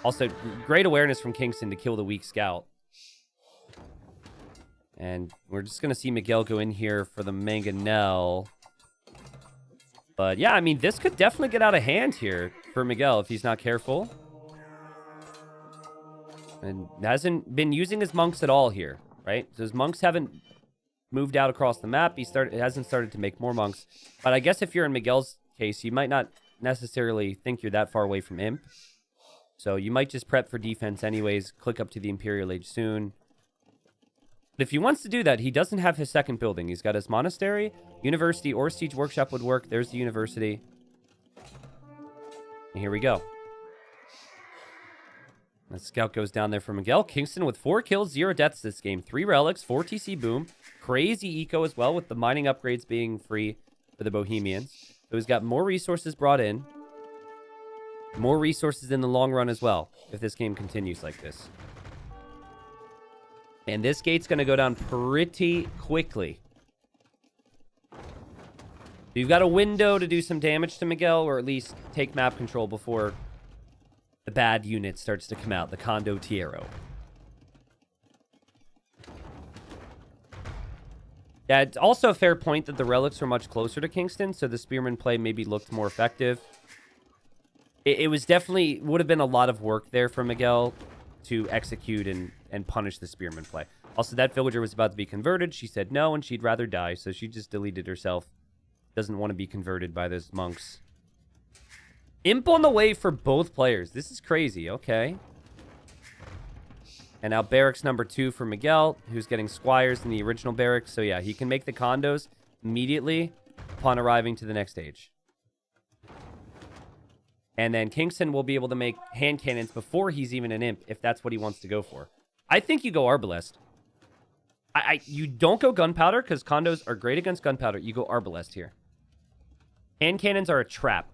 Also, great awareness from Kingston to kill the weak scout. And we're just going to see Miguel go in here for the mangonel. But yeah, I mean, this could definitely get out of hand here for Miguel if he's not careful. And hasn't been using his monks at all here, right? So his monks haven't moved out across the map. He hasn't started to make more monks. But I guess if you're in Miguel's case, you might not necessarily think you're that far away from Imp. So you might just prep for defense anyways, click up to the Imperial Age soon. But if he wants to do that, he doesn't have his second building. He's got his monastery, university, or siege workshop would work. There's the university. And here we go. The scout goes down there for Miguel. Kingston with 4 kills, 0 deaths this game. 3 relics, 4 TC boom. Crazy eco as well, with the mining upgrades being free for the Bohemians. So he's got more resources brought in. More resources in the long run as well, if this game continues like this. And this gate's going to go down pretty quickly. You've got a window to do some damage to Miguel, or at least take map control before the bad unit starts to come out, the Condo Tierro. Yeah, it's also a fair point that the relics were much closer to Kingston, so the spearman play maybe looked more effective. It was definitely, would have been a lot of work there for Miguel to execute and punish the spearman play. Also, that villager was about to be converted. She said no, and she'd rather die, so she just deleted herself. Doesn't want to be converted by those monks. Imp on the way for both players. This is crazy. Okay. And now barracks number 2 for Miguel, who's getting squires in the original barracks. So yeah, he can make the condos immediately upon arriving to the next stage. And then Kingston will be able to make hand cannons before he's even an imp, if that's what he wants to go for. I think you go Arbalest. You don't go gunpowder, because condos are great against gunpowder. You go Arbalest here. Hand cannons are a trap.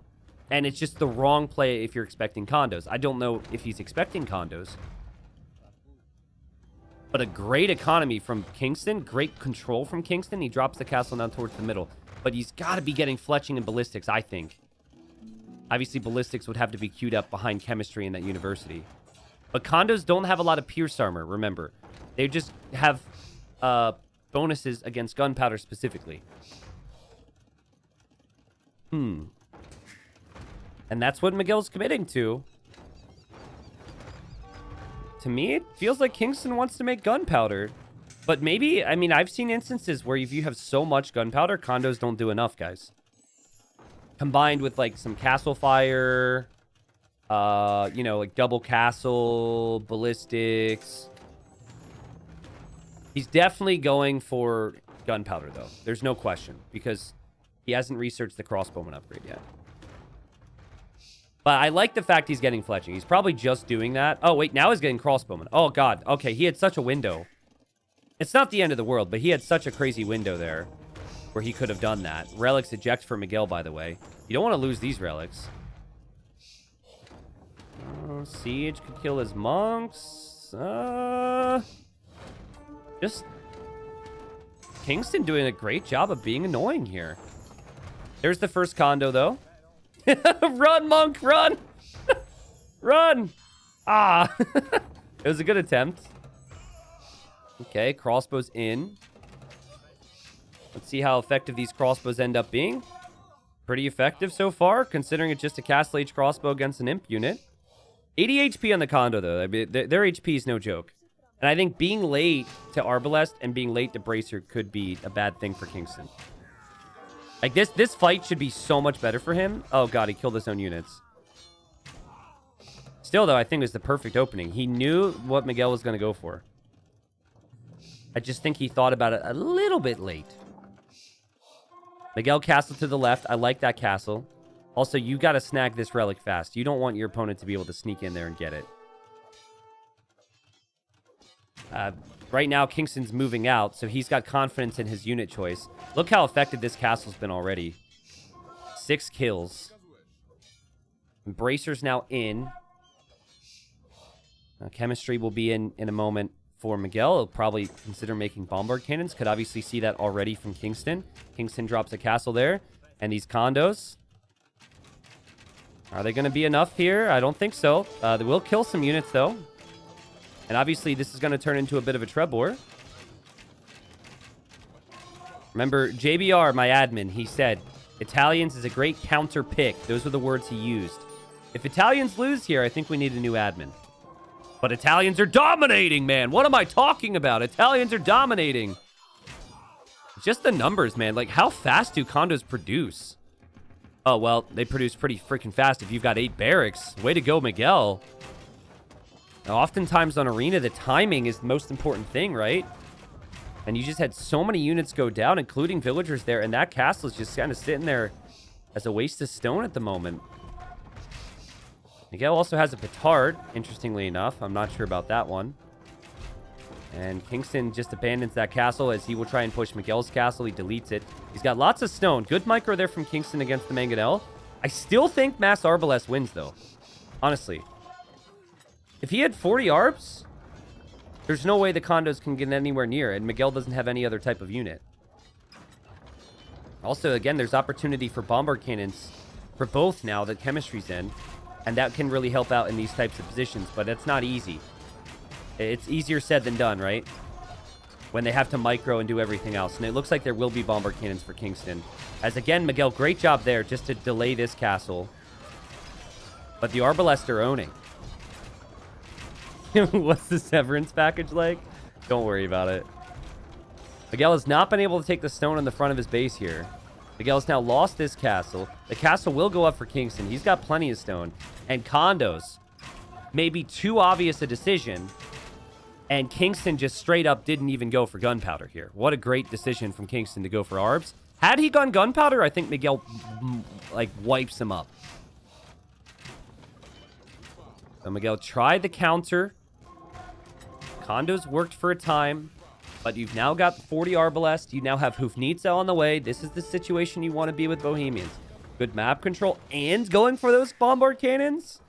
And it's just the wrong play if you're expecting condos. I don't know if he's expecting condos. But a great economy from Kingston. Great control from Kingston. He drops the castle down towards the middle. But he's got to be getting fletching and ballistics, I think. Obviously, ballistics would have to be queued up behind chemistry in that university. But condos don't have a lot of pierce armor, remember. They just have bonuses against gunpowder specifically. And that's what Miguel's committing to. To me, it feels like Kingston wants to make gunpowder. But maybe, I mean, I've seen instances where if you have so much gunpowder, condos don't do enough, guys. Combined with, like, some castle fire, you know, like double castle, ballistics. He's definitely going for gunpowder, though. There's no question, because he hasn't researched the crossbowman upgrade yet. But I like the fact he's getting fletching. He's probably just doing that. Oh, wait, now he's getting crossbowman. Oh, God. Okay, he had such a window. It's not the end of the world, but he had such a crazy window there where he could have done that. Relics eject for Miguel, by the way. You don't want to lose these relics. Siege could kill his monks. Just Kingston doing a great job of being annoying here. There's the first condo, though. Run, monk, run! Run! Ah! It was a good attempt. Okay, crossbows in. Let's see how effective these crossbows end up being. Pretty effective so far, considering it's just a Castle Age crossbow against an imp unit. 80 HP on the condo, though. I mean, their HP is no joke. And I think being late to Arbalest and being late to Bracer could be a bad thing for Kingston. Like, this fight should be so much better for him. Oh, God, he killed his own units. Still, though, I think it was the perfect opening. He knew what Miguel was going to go for. I just think he thought about it a little bit late. Miguel castle to the left. I like that castle. Also, you got to snag this relic fast. You don't want your opponent to be able to sneak in there and get it. Right now, Kingston's moving out, so he's got confidence in his unit choice. Look how effective this castle's been already. 6 kills. Bracer's now in. Chemistry will be in a moment for Miguel. He'll probably consider making bombard cannons. Could obviously see that already from Kingston. Kingston drops a castle there. And these condos. Are they going to be enough here? I don't think so. They will kill some units, though. And obviously, this is going to turn into a bit of a Trebor. Remember, JBR, my admin, he said, Italians is a great counter pick. Those were the words he used. If Italians lose here, I think we need a new admin. But Italians are dominating, man. What am I talking about? Italians are dominating. Just the numbers, man. Like, how fast do condos produce? Oh, well, they produce pretty freaking fast if you've got 8 barracks. Way to go, Miguel. Now, oftentimes on Arena, the timing is the most important thing, right? And you just had so many units go down, including villagers there, and that castle is just kind of sitting there as a waste of stone at the moment. Miguel also has a petard, interestingly enough. I'm not sure about that one. And Kingston just abandons that castle as he will try and push Miguel's castle. He deletes it. He's got lots of stone. Good micro there from Kingston against the Mangonel. I still think Mass Arbalest wins, though. Honestly. If he had 40 arbs, there's no way the condos can get anywhere near, and Miguel doesn't have any other type of unit. Also, again, there's opportunity for bombard cannons for both now that chemistry's in, and that can really help out in these types of positions, but it's not easy. It's easier said than done, right? When they have to micro and do everything else. And it looks like there will be bombard cannons for Kingston. As again, Miguel, great job there just to delay this castle. But the Arbalest are owning. What's the severance package like? Don't worry about it. Miguel has not been able to take the stone on the front of his base here. Miguel has now lost this castle. The castle will go up for Kingston. He's got plenty of stone. And condos. Maybe too obvious a decision. And Kingston just straight up didn't even go for gunpowder here. What a great decision from Kingston to go for arbs. Had he gone gunpowder, I think Miguel, like, wipes him up. So Miguel tried the counter. Condos worked for a time. But you've now got 40 Arbalest. You now have Hufnitsa on the way. This is the situation you want to be with Bohemians. Good map control and going for those bombard cannons.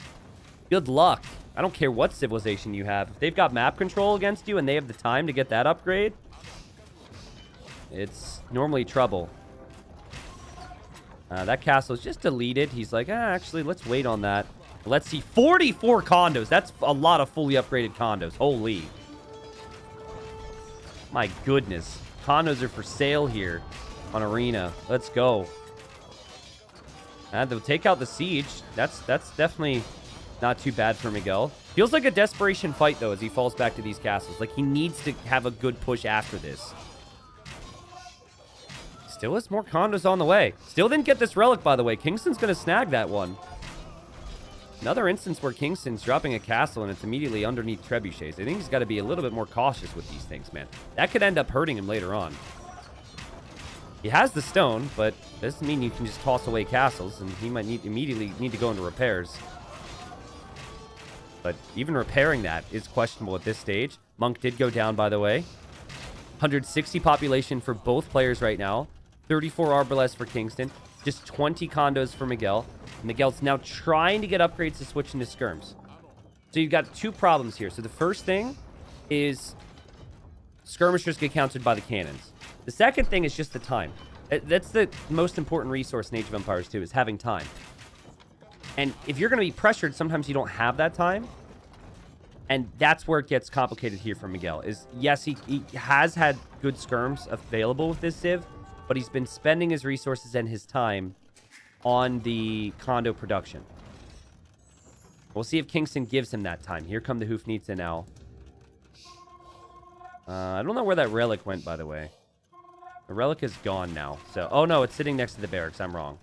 Good luck. I don't care what civilization you have. If they've got map control against you and they have the time to get that upgrade, it's normally trouble. That castle is just deleted. He's like, actually, let's wait on that. Let's see. 44 condos. That's a lot of fully upgraded condos. Holy. My goodness. Condos are for sale here on Arena. Let's go. They'll take out the siege. That's definitely not too bad for Miguel. Feels like a desperation fight, though, as he falls back to these castles. Like, he needs to have a good push after this. Still has more condos on the way. Still didn't get this relic, by the way. KingstoNe's going to snag that one. Another instance where KingstoNe's dropping a castle and it's immediately underneath trebuchets. I think he's got to be a little bit more cautious with these things, man. That could end up hurting him later on. He has the stone, but doesn't mean you can just toss away castles, and he might immediately need to go into repairs. But even repairing that is questionable at this stage. Monk did go down, by the way. 160 population for both players right now. 34 Arbalest for KingstoNe. Just 20 condos for Miguel. Miguel's now trying to get upgrades to switch into skirms. So you've got two problems here. So the first thing is skirmishers get countered by the cannons. The second thing is just the time. That's the most important resource in Age of Empires 2, is having time. And if you're going to be pressured, sometimes you don't have that time. And that's where it gets complicated here for Miguel. Is yes, he has had good skirms available with this civ, but he's been spending his resources and his time on the condo production. We'll see if KingstoNe gives him that time. Here come the Hoofnitsa now. I don't know where that relic went, by the way. The relic is gone now. So, oh no, it's sitting next to the barracks. I'm wrong.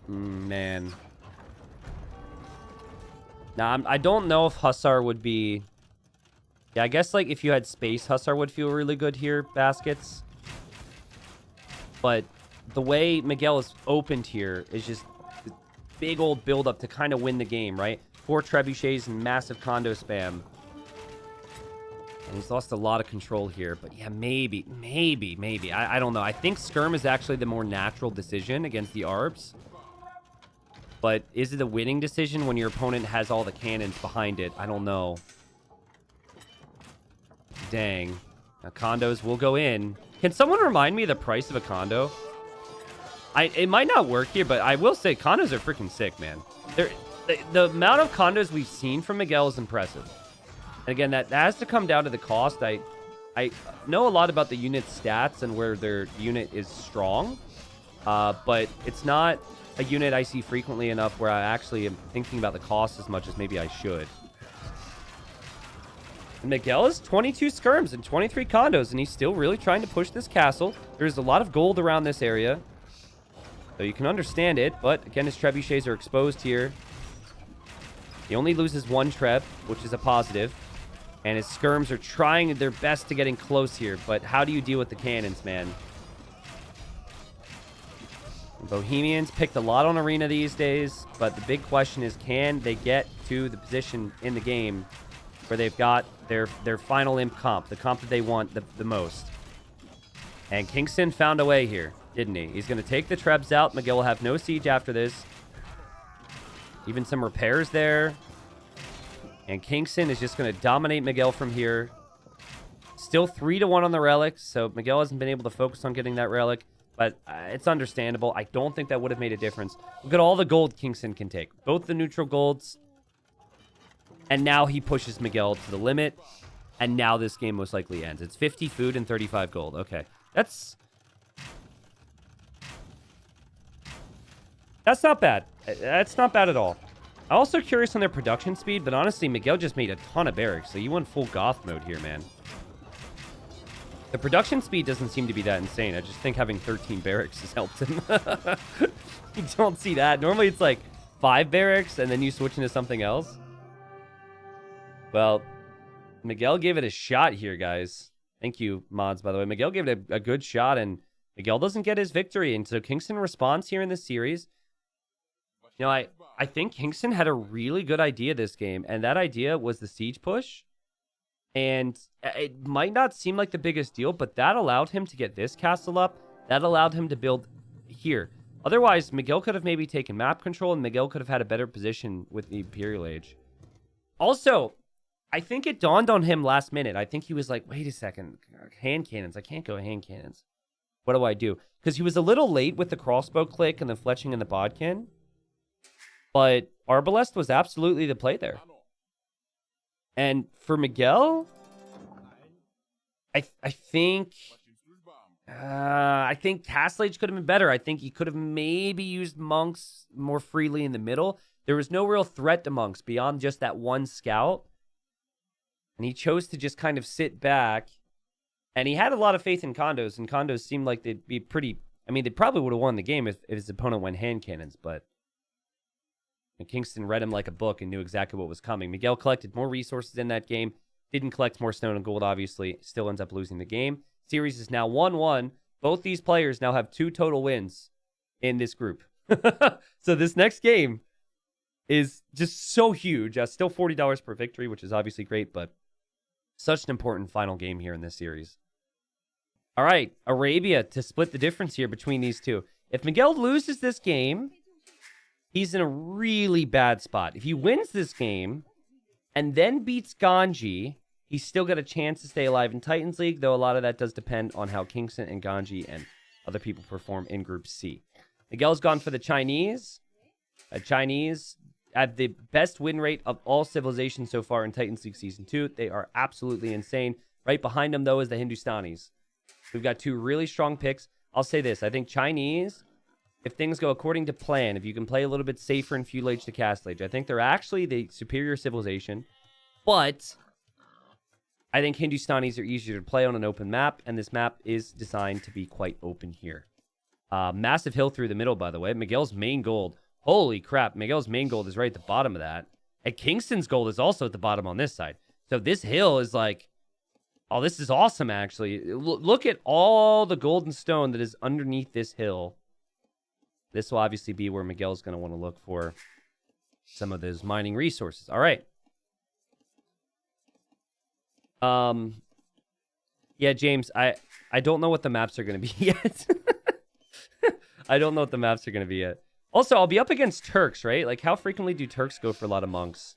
Man. Now, I don't know if Hussar would be... Yeah, I guess, like, if you had space, Hussar would feel really good here, baskets. But the way Miguel is opened here is just a big old build-up to kind of win the game, right? 4 trebuchets and massive condo spam. And he's lost a lot of control here. But yeah, maybe. I don't know. I think skirm is actually the more natural decision against the Arbs. But is it a winning decision when your opponent has all the cannons behind it? I don't know. Dang. Now, condos will go in. Can someone remind me the price of a condo? It might not work here, but I will say condos are freaking sick, man. The amount of condos we've seen from Miguel is impressive. And again, that has to come down to the cost. I know a lot about the unit stats and where their unit is strong, but it's not a unit I see frequently enough where I actually am thinking about the cost as much as maybe I should. And Miguel is 22 skirms and 23 condos, and he's still really trying to push this castle. There's a lot of gold around this area, so you can understand it, but again, his trebuchets are exposed here. He only loses 1 treb, which is a positive. And his skirms are trying their best to getting close here. But how do you deal with the cannons, man? Bohemians picked a lot on Arena these days. But the big question is, can they get to the position in the game where they've got their final imp comp, the comp that they want the most? And KingstoNe found a way here, didn't he? He's going to take the trebs out. Miguel will have no siege after this. Even some repairs there. And KingstoNe is just going to dominate Miguel from here. Still 3-1 on the relic, so Miguel hasn't been able to focus on getting that relic. But it's understandable. I don't think that would have made a difference. Look at all the gold KingstoNe can take. Both the neutral golds. And now he pushes Miguel to the limit. And now this game most likely ends. It's 50 food and 35 gold. Okay. That's not bad. That's not bad at all. I'm also curious on their production speed, but honestly, Miguel just made a ton of barracks, so you went full goth mode here, man. The production speed doesn't seem to be that insane. I just think having 13 barracks has helped him. You don't see that. Normally, it's like 5 barracks, and then you switch into something else. Well, Miguel gave it a shot here, guys. Thank you, mods, by the way. Miguel gave it a good shot, and Miguel doesn't get his victory, and so KingstoNe responds here in this series. You know, I think KingstoNe had a really good idea this game, and that idea was the siege push. And it might not seem like the biggest deal, but that allowed him to get this castle up That allowed him to build here. Otherwise, Miguel could have maybe taken map control, and Miguel could have had a better position with the Imperial Age. Also, I think it dawned on him last minute. I think he was like, wait a second, hand cannons. I can't go hand cannons. What do I do? Because he was a little late with the crossbow click and the fletching and the bodkin. But Arbalest was absolutely the play there. And for Miguel, I think Castle Age could have been better. I think he could have maybe used monks more freely in the middle. There was no real threat to monks beyond just that one scout. And he chose to just kind of sit back. And he had a lot of faith in condos. And condos seemed like they'd be pretty... I mean, they probably would have won the game if his opponent went hand cannons. But Kingston read him like a book and knew exactly what was coming. Miguel collected more resources in that game. Didn't collect more stone and gold, obviously. Still ends up losing the game. Series is now 1-1. Both these players now have 2 total wins in this group. So this next game is just so huge. Still $40 per victory, which is obviously great, but such an important final game here in this series. All right, Arabia to split the difference here between these two. If Miguel loses this game, he's in a really bad spot. If he wins this game and then beats Ganji, he's still got a chance to stay alive in Titans League, though a lot of that does depend on how Kingston and Ganji and other people perform in Group C. Miguel's gone for the Chinese. Chinese have the best win rate of all civilizations so far in Titans League Season 2. They are absolutely insane. Right behind them, though, is the Hindustanis. We've got 2 really strong picks. I'll say this. I think Chinese, if things go according to plan, if you can play a little bit safer in Feudal Age to Castle Age, I think they're actually the superior civilization. But I think Hindustanis are easier to play on an open map, and this map is designed to be quite open here. Massive hill through the middle, by the way. Miguel's main gold. Holy crap, Miguel's main gold is right at the bottom of that. And Kingston's gold is also at the bottom on this side. So this hill is like, oh, this is awesome, actually. Look at all the golden stone that is underneath this hill. This will obviously be where Miguel's going to want to look for some of those mining resources. All right. Yeah, James, I don't know what the maps are going to be yet. I don't know what the maps are going to be yet. Also, I'll be up against Turks, right? Like, how frequently do Turks go for a lot of monks?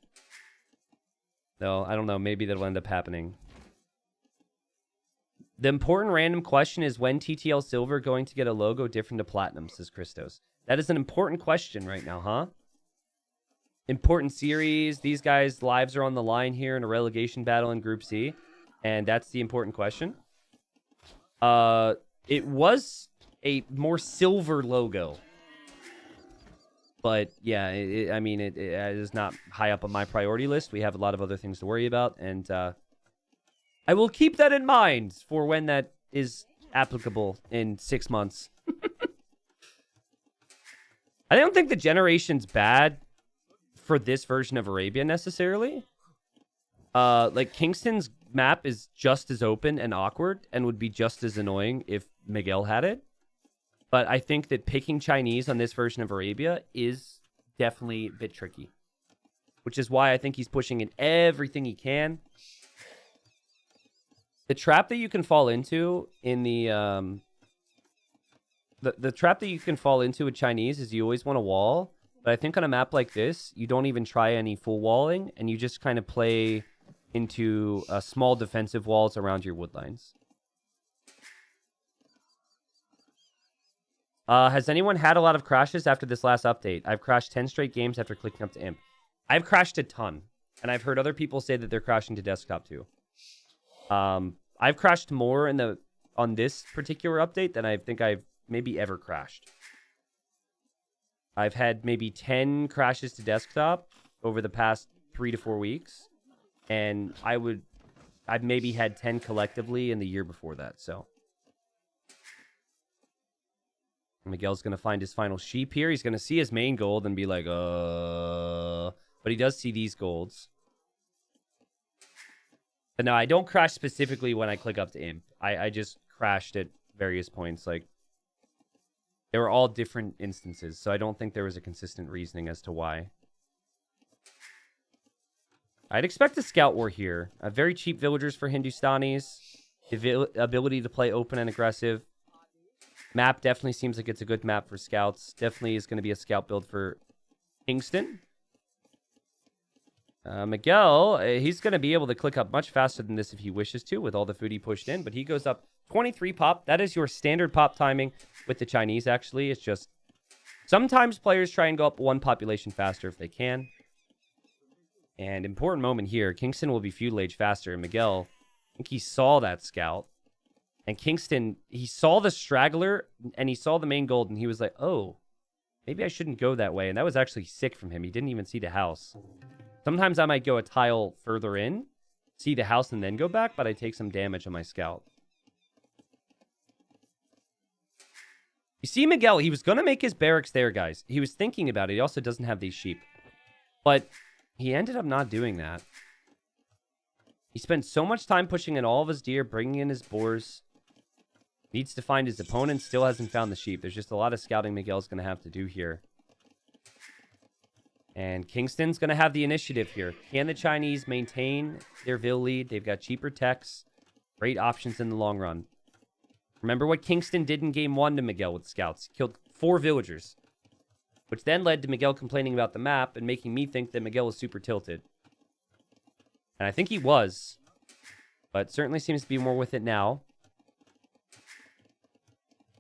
No, I don't know. Maybe that'll end up happening. The important random question is when TTL Silver going to get a logo different to Platinum, says Christos. That is an important question right now, huh? Important series. These guys' lives are on the line here in a relegation battle in Group C. And that's the important question. It was a more silver logo. But yeah, I mean, it is not high up on my priority list. We have a lot of other things to worry about. And I will keep that in mind for when that is applicable in 6 months. I don't think the generation's bad for this version of Arabia necessarily. Like Kingston's map is just as open and awkward and would be just as annoying if Miguel had it. But I think that picking Chinese on this version of Arabia is definitely a bit tricky. Which is why I think he's pushing in everything he can. The trap that you can fall into in the trap that you can fall into with Chinese is you always want a wall. But I think on a map like this, you don't even try any full walling, and you just kind of play into small defensive walls around your wood lines. Has anyone had a lot of crashes after this last update? I've crashed 10 straight games after clicking up to imp. I've crashed a ton, and I've heard other people say that they're crashing to desktop too. I've crashed more on this particular update than I think I've maybe ever crashed. I've had maybe 10 crashes to desktop over the past 3 to 4 weeks, and I've maybe had 10 collectively in the year before that, so. Miguel's going to find his final sheep here. He's going to see his main gold and be like, but he does see these golds. But no, I don't crash specifically when I click up to imp. I just crashed at various points. Like, they were all different instances, so I don't think there was a consistent reasoning as to why. I'd expect a scout war here. Very cheap villagers for Hindustanis. The ability to play open and aggressive. Map definitely seems like it's a good map for scouts. Definitely is going to be a scout build for Kingston. Miguel, he's going to be able to click up much faster than this if he wishes to with all the food he pushed in. But he goes up 23 pop. That is your standard pop timing with the Chinese, actually. It's just sometimes players try and go up one population faster if they can. And important moment here. Kingston will be feudal age faster. Miguel, I think he saw that scout. And Kingston, he saw the straggler and he saw the main gold. And he was like, oh, maybe I shouldn't go that way. And that was actually sick from him. He didn't even see the house. Sometimes I might go a tile further in, see the house, and then go back, but I take some damage on my scout. You see Miguel, he was going to make his barracks there, guys. He was thinking about it. He also doesn't have these sheep. But he ended up not doing that. He spent so much time pushing in all of his deer, bringing in his boars. Needs to find his opponent, still hasn't found the sheep. There's just a lot of scouting Miguel's going to have to do here. And Kingston's going to have the initiative here. Can the Chinese maintain their Vil lead? They've got cheaper techs. Great options in the long run. Remember what Kingston did in game 1 to Miguel with scouts. Killed 4 villagers. Which then led to Miguel complaining about the map and making me think that Miguel was super tilted. And I think he was. But certainly seems to be more with it now.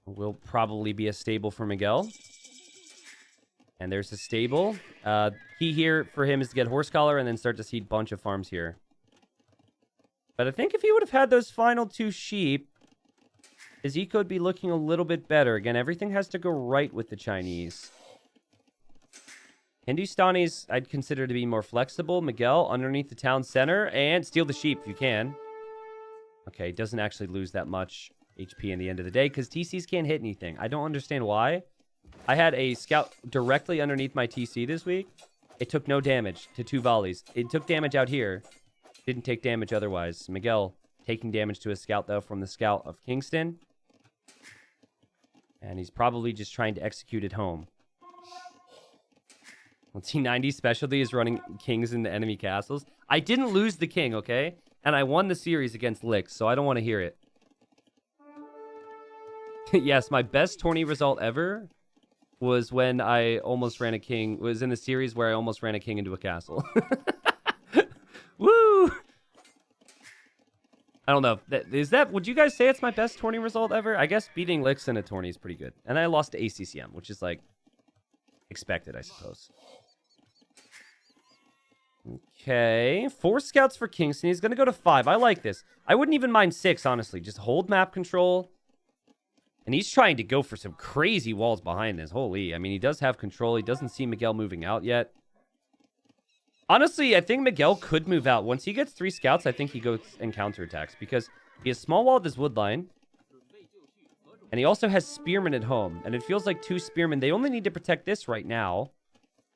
Will probably be a stable for Miguel. And there's a stable. Key here for him is to get horse collar and then start to seed a bunch of farms here. But I think if he would have had those final 2 sheep, his eco would be looking a little bit better. Again, everything has to go right with the Chinese. KingstoNe's I'd consider to be more flexible. Miguel underneath the town center and steal the sheep if you can. Okay, doesn't actually lose that much HP in the end of the day because TCs can't hit anything. I don't understand why. I had a scout directly underneath my TC this week. It took no damage to 2 volleys. It took damage out here. Didn't take damage otherwise. Miguel taking damage to a scout, though, from the scout of Kingston. And he's probably just trying to execute it home. Well, T90 specialty is running kings into enemy castles. I didn't lose the king, okay? And I won the series against Licks, so I don't want to hear it. Yes, my best tourney result ever was when I almost ran a king. Was in the series where I almost ran a king into a castle. Woo! I don't know. Would you guys say it's my best tourney result ever? I guess beating Licks in a tourney is pretty good. And I lost to ACCM, which is like expected, I suppose. Okay. 4 scouts for Kingston. He's going to go to 5. I like this. I wouldn't even mind 6, honestly. Just hold map control. And he's trying to go for some crazy walls behind this. Holy. I mean, he does have control. He doesn't see Miguel moving out yet. Honestly, I think Miguel could move out. Once he gets 3 scouts, I think he goes and counterattacks. Because he has small walled his wood line. And he also has spearmen at home. And it feels like 2 spearmen. They only need to protect this right now.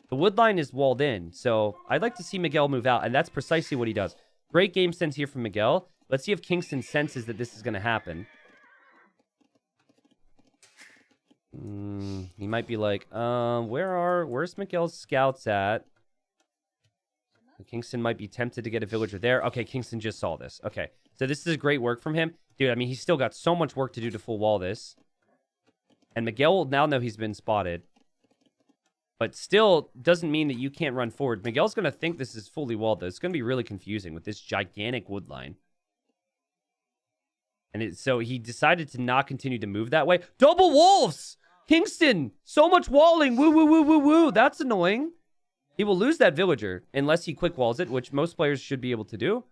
The wood line is walled in. So I'd like to see Miguel move out. And that's precisely what he does. Great game sense here from Miguel. Let's see if Kingston senses that this is going to happen. He might be like, where's Miguel's scouts at? Kingston might be tempted to get a villager there. Okay, Kingston just saw this. Okay, so this is great work from him. Dude, I mean, he's still got so much work to do to full wall this. And Miguel will now know he's been spotted. But still doesn't mean that you can't run forward. Miguel's going to think this is fully walled, though. It's going to be really confusing with this gigantic wood line. And so he decided to not continue to move that way. Double wolves! Kingston! So much walling! Woo, woo, woo, woo, woo! That's annoying. He will lose that villager unless he quick walls it, which most players should be able to do.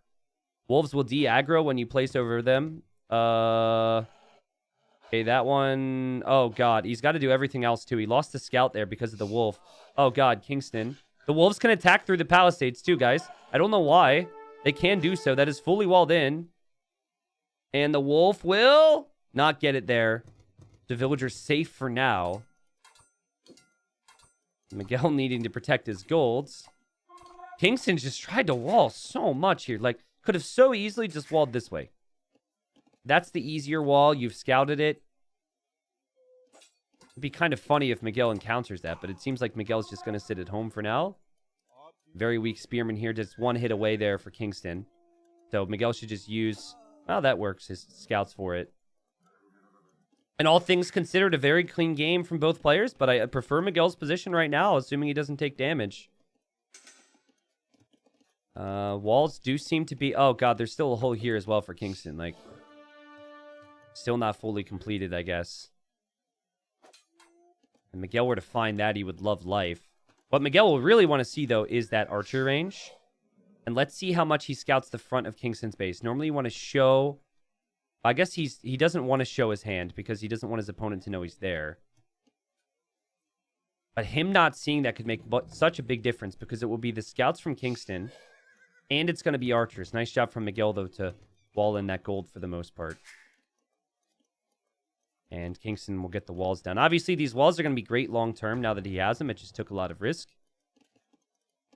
Wolves will de-aggro when you place over them. Okay, that one... Oh, God. He's got to do everything else, too. He lost the scout there because of the wolf. Oh, God. Kingston. The wolves can attack through the palisades, too, guys. I don't know why. They can do so. That is fully walled in. And the wolf will not get it there. The villager's safe for now. Miguel needing to protect his golds. Kingston just tried to wall so much here. Like, could have so easily just walled this way. That's the easier wall. You've scouted it. It'd be kind of funny if Miguel encounters that, but it seems like Miguel's just going to sit at home for now. Very weak spearman here. Just 1 hit away there for Kingston. So Miguel should just use... Well, that works. His scouts for it. And all things considered, a very clean game from both players, but I prefer Miguel's position right now, assuming he doesn't take damage. Walls do seem to be... Oh, God, there's still a hole here as well for Kingston. Like, still not fully completed, I guess. If Miguel were to find that, he would love life. What Miguel will really want to see, though, is that archer range. And let's see how much he scouts the front of Kingston's base. Normally, you want to show... I guess he doesn't want to show his hand because he doesn't want his opponent to know he's there. But him not seeing that could make such a big difference because it will be the scouts from Kingston and it's going to be archers. Nice job from Miguel, though, to wall in that gold for the most part. And Kingston will get the walls down. Obviously, these walls are going to be great long-term now that he has them. It just took a lot of risk.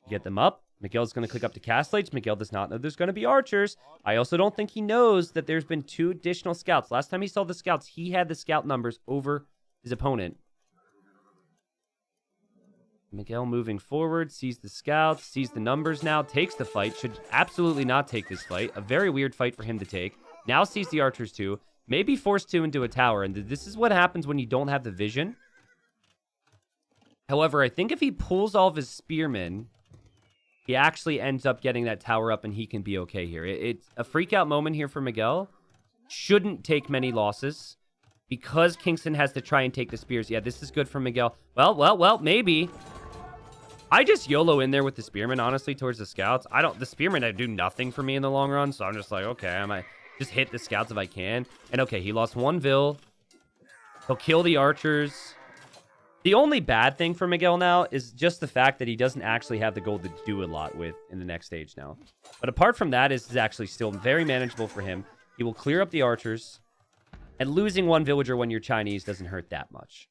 Get them up. Miguel's going to click up to castellates. Miguel does not know there's going to be archers. I also don't think he knows that there's been 2 additional scouts. Last time he saw the scouts, he had the scout numbers over his opponent. Miguel moving forward, sees the scouts, sees the numbers now, takes the fight. Should absolutely not take this fight. A very weird fight for him to take. Now sees the archers too. Maybe forced 2 into a tower. And this is what happens when you don't have the vision. However, I think if he pulls all of his spearmen... he actually ends up getting that tower up and he can be okay here. It's a freak out moment here for Miguel. Shouldn't take many losses because Kingston has to try and take the spears. Yeah, this is good for Miguel. Well, maybe. I just YOLO in there with the spearmen, honestly, towards the scouts. The spearmen do nothing for me in the long run, so I'm just like, okay, I might just hit the scouts if I can. And okay, he lost 1 Vil. He'll kill the archers. The only bad thing for Miguel now is just the fact that he doesn't actually have the gold to do a lot with in the next stage now. But apart from that, it's actually still very manageable for him. He will clear up the archers. And losing 1 villager when you're Chinese doesn't hurt that much.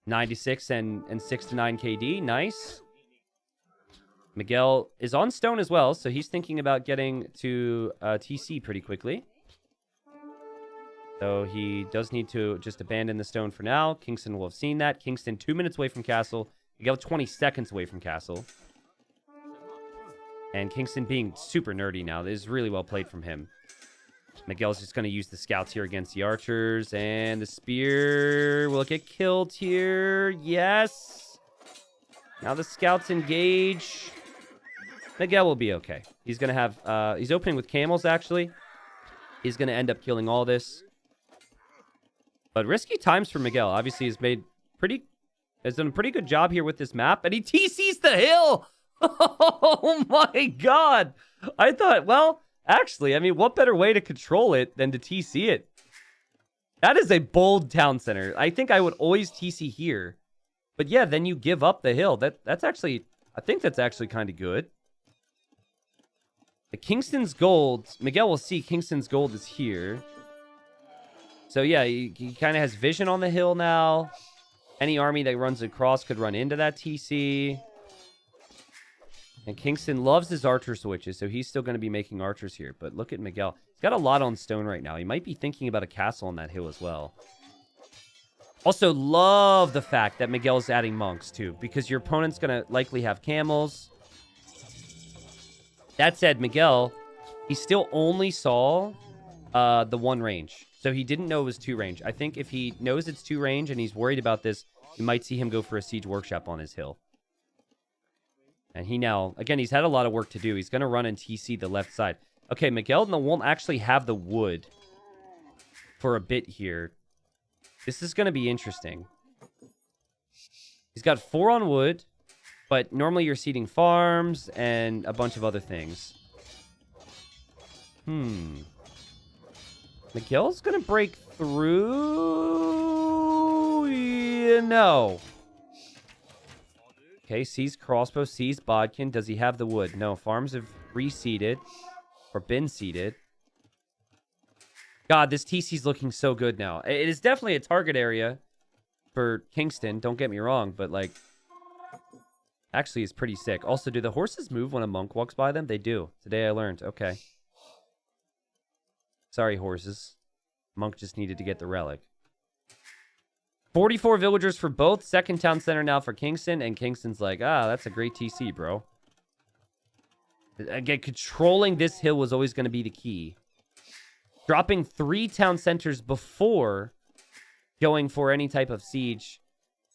96 and 6 to 9 KD. Nice. Miguel is on stone as well, so he's thinking about getting to TC pretty quickly. So he does need to just abandon the stone for now. Kingston will have seen that. Kingston 2 minutes away from castle. Miguel 20 seconds away from castle. And Kingston being super nerdy now. This is really well played from him. Miguel's just going to use the scouts here against the archers. And the spear will get killed here. Yes. Now the scouts engage. Miguel will be okay. He's going to have... he's opening with camels, actually. He's going to end up killing all this. But risky times for Miguel. Obviously, has done a pretty good job here with this map. And he TCs the hill! Oh my god! I thought, well... actually, I mean, what better way to control it than to TC it? That is a bold town center. I think I would always TC here. But yeah, then you give up the hill. That's actually... I think that's actually kind of good. The Kingston's gold... Miguel will see Kingston's gold is here. So yeah, he kind of has vision on the hill now. Any army that runs across could run into that TC. And Kingston loves his archer switches, so he's still going to be making archers here. But look at Miguel. He's got a lot on stone right now. He might be thinking about a castle on that hill as well. Also, love the fact that Miguel's adding monks, too. Because your opponent's going to likely have camels. That said, Miguel, he still only saw the 1 range. So he didn't know it was 2 range. I think if he knows it's 2 range and he's worried about this, you might see him go for a siege workshop on his hill. And he now, again, he's had a lot of work to do. He's going to run and TC the left side. Okay, Miguel won't actually have the wood for a bit here. This is going to be interesting. He's got 4 on wood, but normally you're seeding farms and a bunch of other things. Miguel's going to break through... yeah, no. Okay, sees crossbow, sees bodkin. Does he have the wood? No, farms have reseeded or been seeded. God, this TC's looking so good now. It is definitely a target area for Kingston, don't get me wrong, but like, actually is pretty sick. Also, do the horses move when a monk walks by them? They do. Today I learned. Okay. Sorry, horses. Monk just needed to get the relic. 44 villagers for both. Second town center now for Kingston. And Kingston's like, that's a great TC, bro. Again, controlling this hill was always going to be the key. Dropping 3 town centers before going for any type of siege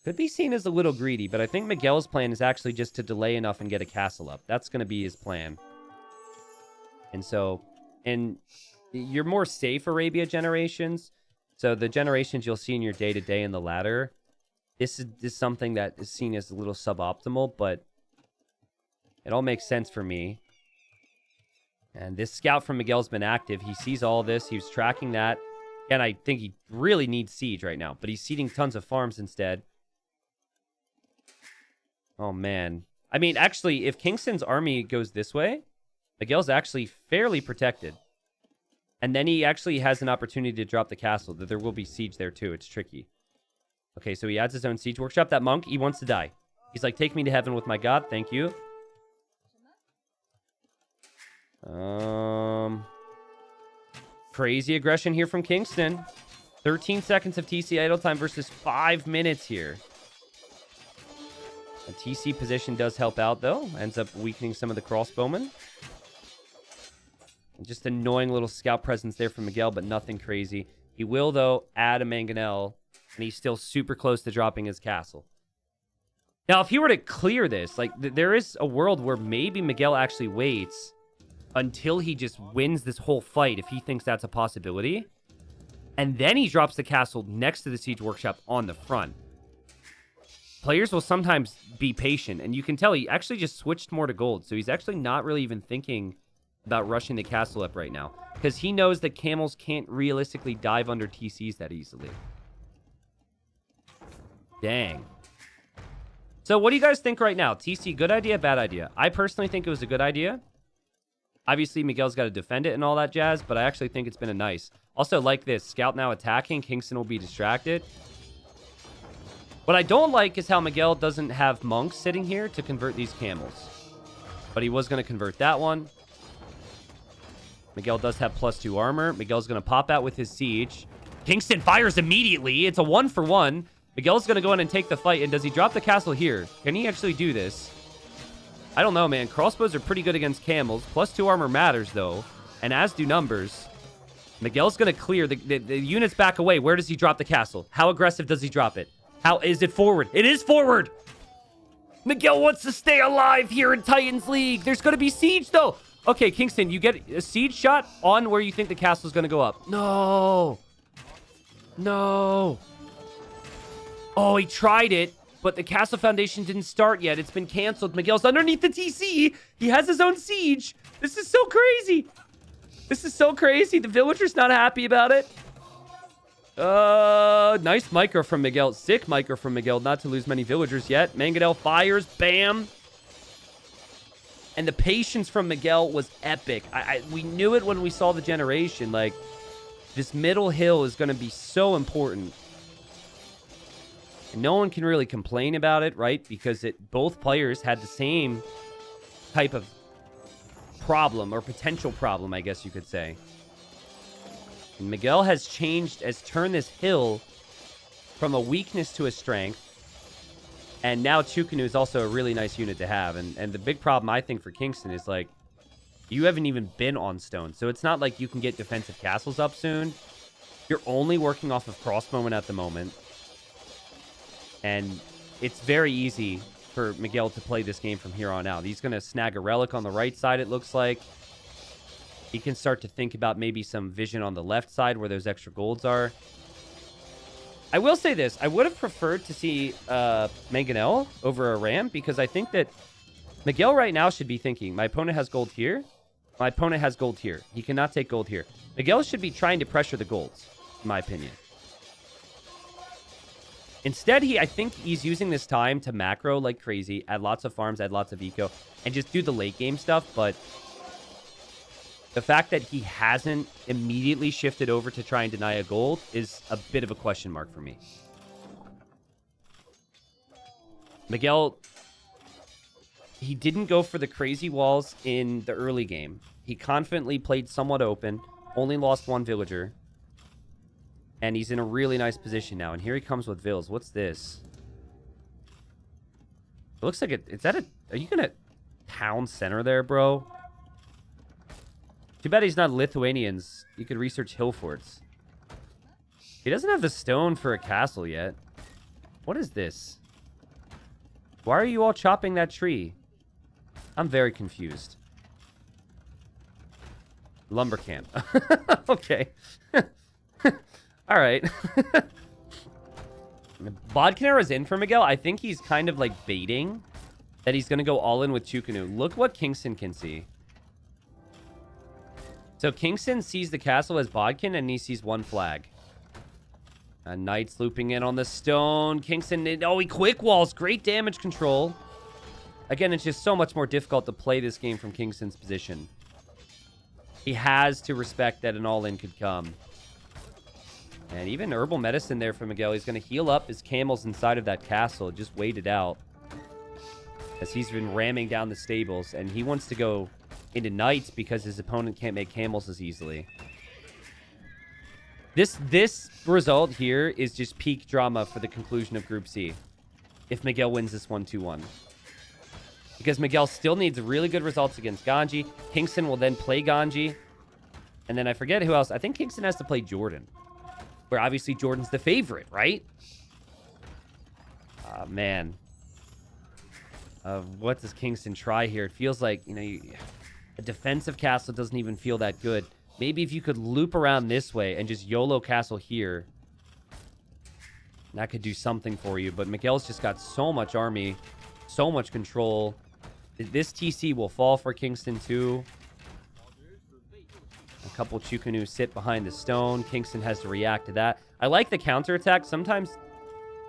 could be seen as a little greedy, but I think Miguel's plan is actually just to delay enough and get a castle up. That's going to be his plan. And so, and you're more safe Arabia generations. So the generations you'll see in your day-to-day in the ladder, this is something that is seen as a little suboptimal, but it all makes sense for me. And this scout from Miguel's been active. He sees all this. He was tracking that. And I think he really needs siege right now, but he's seeding tons of farms instead. Oh, man. I mean, actually, if Kingston's army goes this way, Miguel's actually fairly protected. And then he actually has an opportunity to drop the castle. There will be siege there, too. It's tricky. Okay, so he adds his own siege workshop. That monk, he wants to die. He's like, take me to heaven with my god. Thank you. Crazy aggression here from Kingston. 13 seconds of TC idle time versus 5 minutes here. A TC position does help out, though. Ends up weakening some of the crossbowmen. Just annoying little scout presence there from Miguel, but nothing crazy. He will, though, add a mangonel, and he's still super close to dropping his castle. Now, if he were to clear this, like, there is a world where maybe Miguel actually waits until he just wins this whole fight, if he thinks that's a possibility. And then he drops the castle next to the siege workshop on the front. Players will sometimes be patient, and you can tell he actually just switched more to gold, so he's actually not really even thinking about rushing the castle up right now, because he knows that camels can't realistically dive under TCs that easily. Dang. So what do you guys think right now? TC, good idea, bad idea? I personally think it was a good idea. Obviously, Miguel's got to defend it and all that jazz, but I actually think it's been a nice. Also, like this, Scout now attacking, Kingston will be distracted. What I don't like is how Miguel doesn't have monks sitting here to convert these camels. But he was going to convert that one. Miguel does have +2 armor. Miguel's going to pop out with his siege. Kingston fires immediately. It's a 1-for-1. Miguel's going to go in and take the fight. And does he drop the castle here? Can he actually do this? I don't know, man. Crossbows are pretty good against camels. +2 armor matters, though. And as do numbers. Miguel's going to clear. The units back away. Where does he drop the castle? How aggressive does he drop it? How is it forward? It is forward! Miguel wants to stay alive here in Titans League. There's going to be siege, though. Okay, Kingston, you get a siege shot on where you think the castle's going to go up. No. No. Oh, he tried it, but the castle foundation didn't start yet. It's been canceled. Miguel's underneath the TC. He has his own siege. This is so crazy. This is so crazy. The villager's not happy about it. Nice micro from Miguel. Sick micro from Miguel. Not to lose many villagers yet. Mangonel fires. Bam. And the patience from Miguel was epic. We knew it when we saw the generation. Like, this middle hill is going to be so important. And no one can really complain about it, right? Because both players had the same type of problem, or potential problem, I guess you could say. And Miguel has turned this hill from a weakness to a strength. And now Chukanu is also a really nice unit to have. And the big problem, I think, for Kingston is, like, you haven't even been on stone. So it's not like you can get defensive castles up soon. You're only working off of crossbowmen at the moment. And it's very easy for Miguel to play this game from here on out. He's going to snag a relic on the right side, it looks like. He can start to think about maybe some vision on the left side where those extra golds are. I will say this. I would have preferred to see Mangonel over a ram, because I think that Miguel right now should be thinking, my opponent has gold here. My opponent has gold here. He cannot take gold here. Miguel should be trying to pressure the golds, in my opinion. Instead, I think he's using this time to macro like crazy, add lots of farms, add lots of eco, and just do the late game stuff. But the fact that he hasn't immediately shifted over to try and deny a gold is a bit of a question mark for me. Miguel, he didn't go for the crazy walls in the early game. He confidently played somewhat open, only lost 1 villager. And he's in a really nice position now. And here he comes with vills. What's this? It looks like are you going to town center there, bro? Too bad he's not Lithuanians. You could research hill forts. He doesn't have the stone for a castle yet. What is this? Why are you all chopping that tree? I'm very confused. Lumber camp. Okay. All right. Bodkinera's in for Miguel. I think he's kind of like baiting that he's going to go all in with Chukunu. Look what Kingston can see. So Kingston sees the castle as Bodkin, and he sees one flag. Knight's looping in on the stone. Kingston, oh, he quick walls. Great damage control. Again, it's just so much more difficult to play this game from Kingston's position. He has to respect that an all-in could come. And even herbal medicine there for Miguel. He's going to heal up his camels inside of that castle. Just wait it out. As he's been ramming down the stables. And he wants to go into knights because his opponent can't make camels as easily. This result here is just peak drama for the conclusion of Group C. If Miguel wins this 1-2-1. Because Miguel still needs really good results against Ganji. Kingston will then play Ganji. And then I forget who else. I think Kingston has to play Jordan. Where obviously Jordan's the favorite, right? Man. What does Kingston try here? It feels like, you know, a defensive castle doesn't even feel that good. Maybe if you could loop around this way and just YOLO castle here. That could do something for you. But Miguel's just got so much army. So much control. This TC will fall for Kingston too. A couple Chukunu sit behind the stone. Kingston has to react to that. I like the counterattack. Sometimes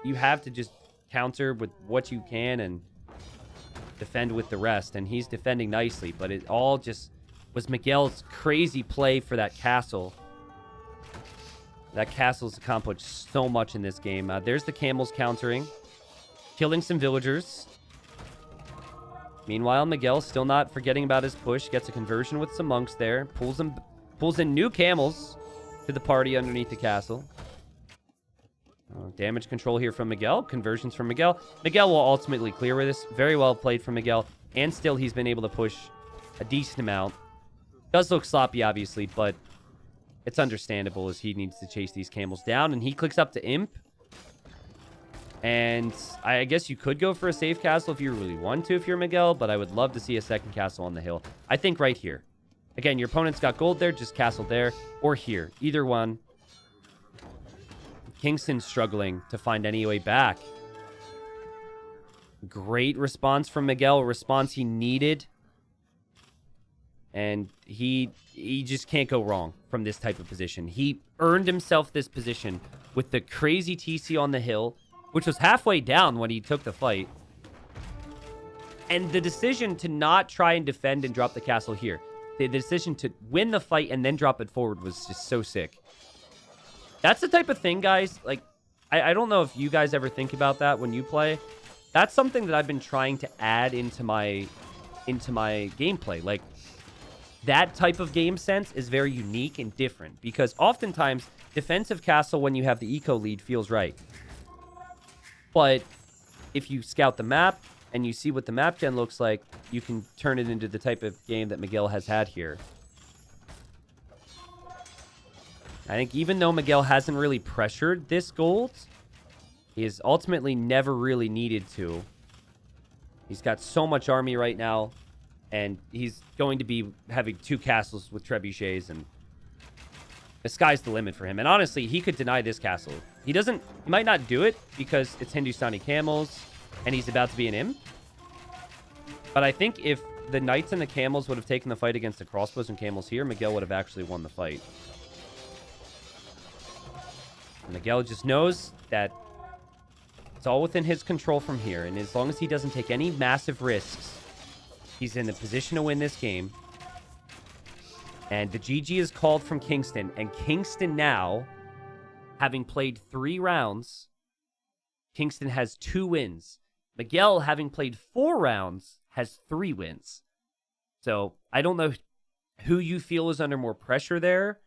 you have to just counter with what you can and defend with the rest. And he's defending nicely. But it all just was Miguel's crazy play for that castle. That castle's accomplished so much in this game. There's the camels countering. Killing some villagers. Meanwhile, Miguel still not forgetting about his push. Gets a conversion with some monks there. Pulls in new camels to the party underneath the castle. Damage control here from Miguel. Conversions from Miguel. Miguel will ultimately clear with this. Very well played from Miguel. And still he's been able to push a decent amount. Does look sloppy, obviously, but it's understandable as he needs to chase these camels down. And he clicks up to Imp. And I guess you could go for a safe castle if you really want to if you're Miguel, but I would love to see a second castle on the hill. I think right here. Again, your opponent's got gold there, just castle there, or here. Either one. Kingston's struggling to find any way back. Great response from Miguel, a response he needed. And he just can't go wrong from this type of position. He earned himself this position with the crazy TC on the hill, which was halfway down when he took the fight. And the decision to not try and defend and drop the castle here. The decision to win the fight and then drop it forward was just so sick. That's the type of thing, guys. Like, I don't know if you guys ever think about that when you play. That's something that I've been trying to add into my gameplay. Like, that type of game sense is very unique and different. Because oftentimes, defensive castle when you have the eco lead feels right. But if you scout the map and you see what the map gen looks like, you can turn it into the type of game that Miguel has had here. I think even though Miguel hasn't really pressured this gold, he has ultimately never really needed to. He's got so much army right now, and he's going to be having 2 castles with trebuchets, and the sky's the limit for him. And honestly, he could deny this castle. He might not do it because it's Hindustani camels and he's about to be an imp. But I think if the knights and the camels would have taken the fight against the crossbows and camels here, Miguel would have actually won the fight. And Miguel just knows that it's all within his control from here. And as long as he doesn't take any massive risks, he's in a position to win this game. And the GG is called from Kingston. And Kingston now, having played 3 rounds, Kingston has 2 wins. Miguel, having played 4 rounds, has 3 wins. So I don't know who you feel is under more pressure there.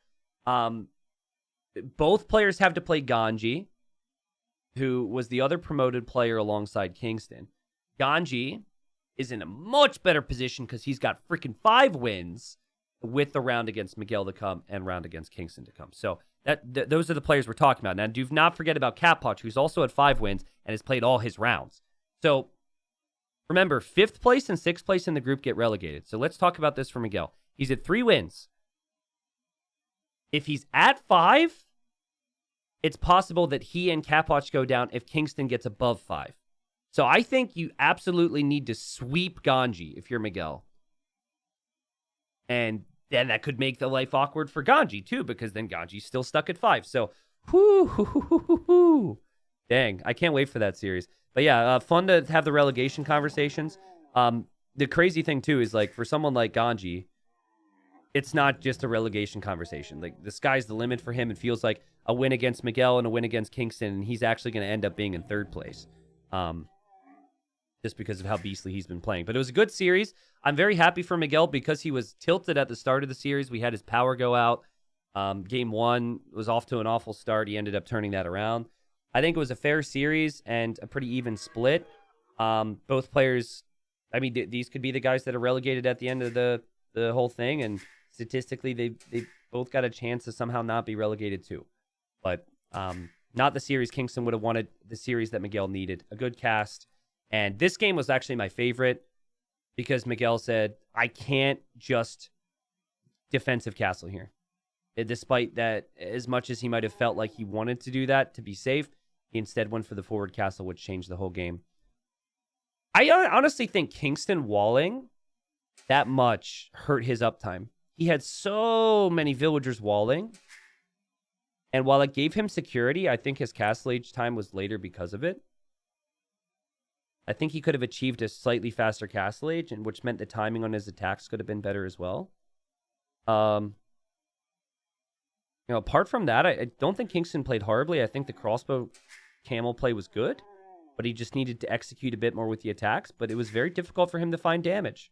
Both players have to play Ganji, who was the other promoted player alongside Kingston. Ganji is in a much better position because he's got freaking 5 wins. with the round against Miguel to come and round against Kingston to come. So those are the players we're talking about. Now, do not forget about Catpotch, who's also at 5 wins and has played all his rounds. So remember, 5th place and 6th place in the group get relegated. So let's talk about this for Miguel. He's at 3 wins. If he's at 5, it's possible that he and Catpotch go down if Kingston gets above 5. So I think you absolutely need to sweep Ganji if you're Miguel. And then that could make the life awkward for Ganji too, because then Ganji's still stuck at 5. So, dang, I can't wait for that series. But yeah, fun to have the relegation conversations. The crazy thing too is, like, for someone like Ganji, it's not just a relegation conversation. Like, the sky's the limit for him. It feels like a win against Miguel and a win against Kingston, and he's actually going to end up being in 3rd place. Just because of how beastly he's been playing. But it was a good series. I'm very happy for Miguel because he was tilted at the start of the series. We had his power go out. Game 1 was off to an awful start. He ended up turning that around. I think it was a fair series and a pretty even split. Both players, I mean, these could be the guys that are relegated at the end of the whole thing, and statistically, they both got a chance to somehow not be relegated too. But not the series Kingston would have wanted, the series that Miguel needed. A good cast. And this game was actually my favorite because Miguel said, I can't just defensive castle here. Despite that, as much as he might have felt like he wanted to do that to be safe, he instead went for the forward castle, which changed the whole game. I honestly think Kingston walling that much hurt his uptime. He had so many villagers walling. And while it gave him security, I think his castle age time was later because of it. I think he could have achieved a slightly faster castle age, and which meant the timing on his attacks could have been better as well. Apart from that, I don't think Kingston played horribly. I think the crossbow camel play was good, but he just needed to execute a bit more with the attacks. But it was very difficult for him to find damage.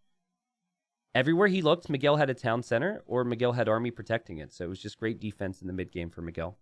Everywhere he looked, Miguel had a town center, or Miguel had army protecting it. So it was just great defense in the mid game for Miguel.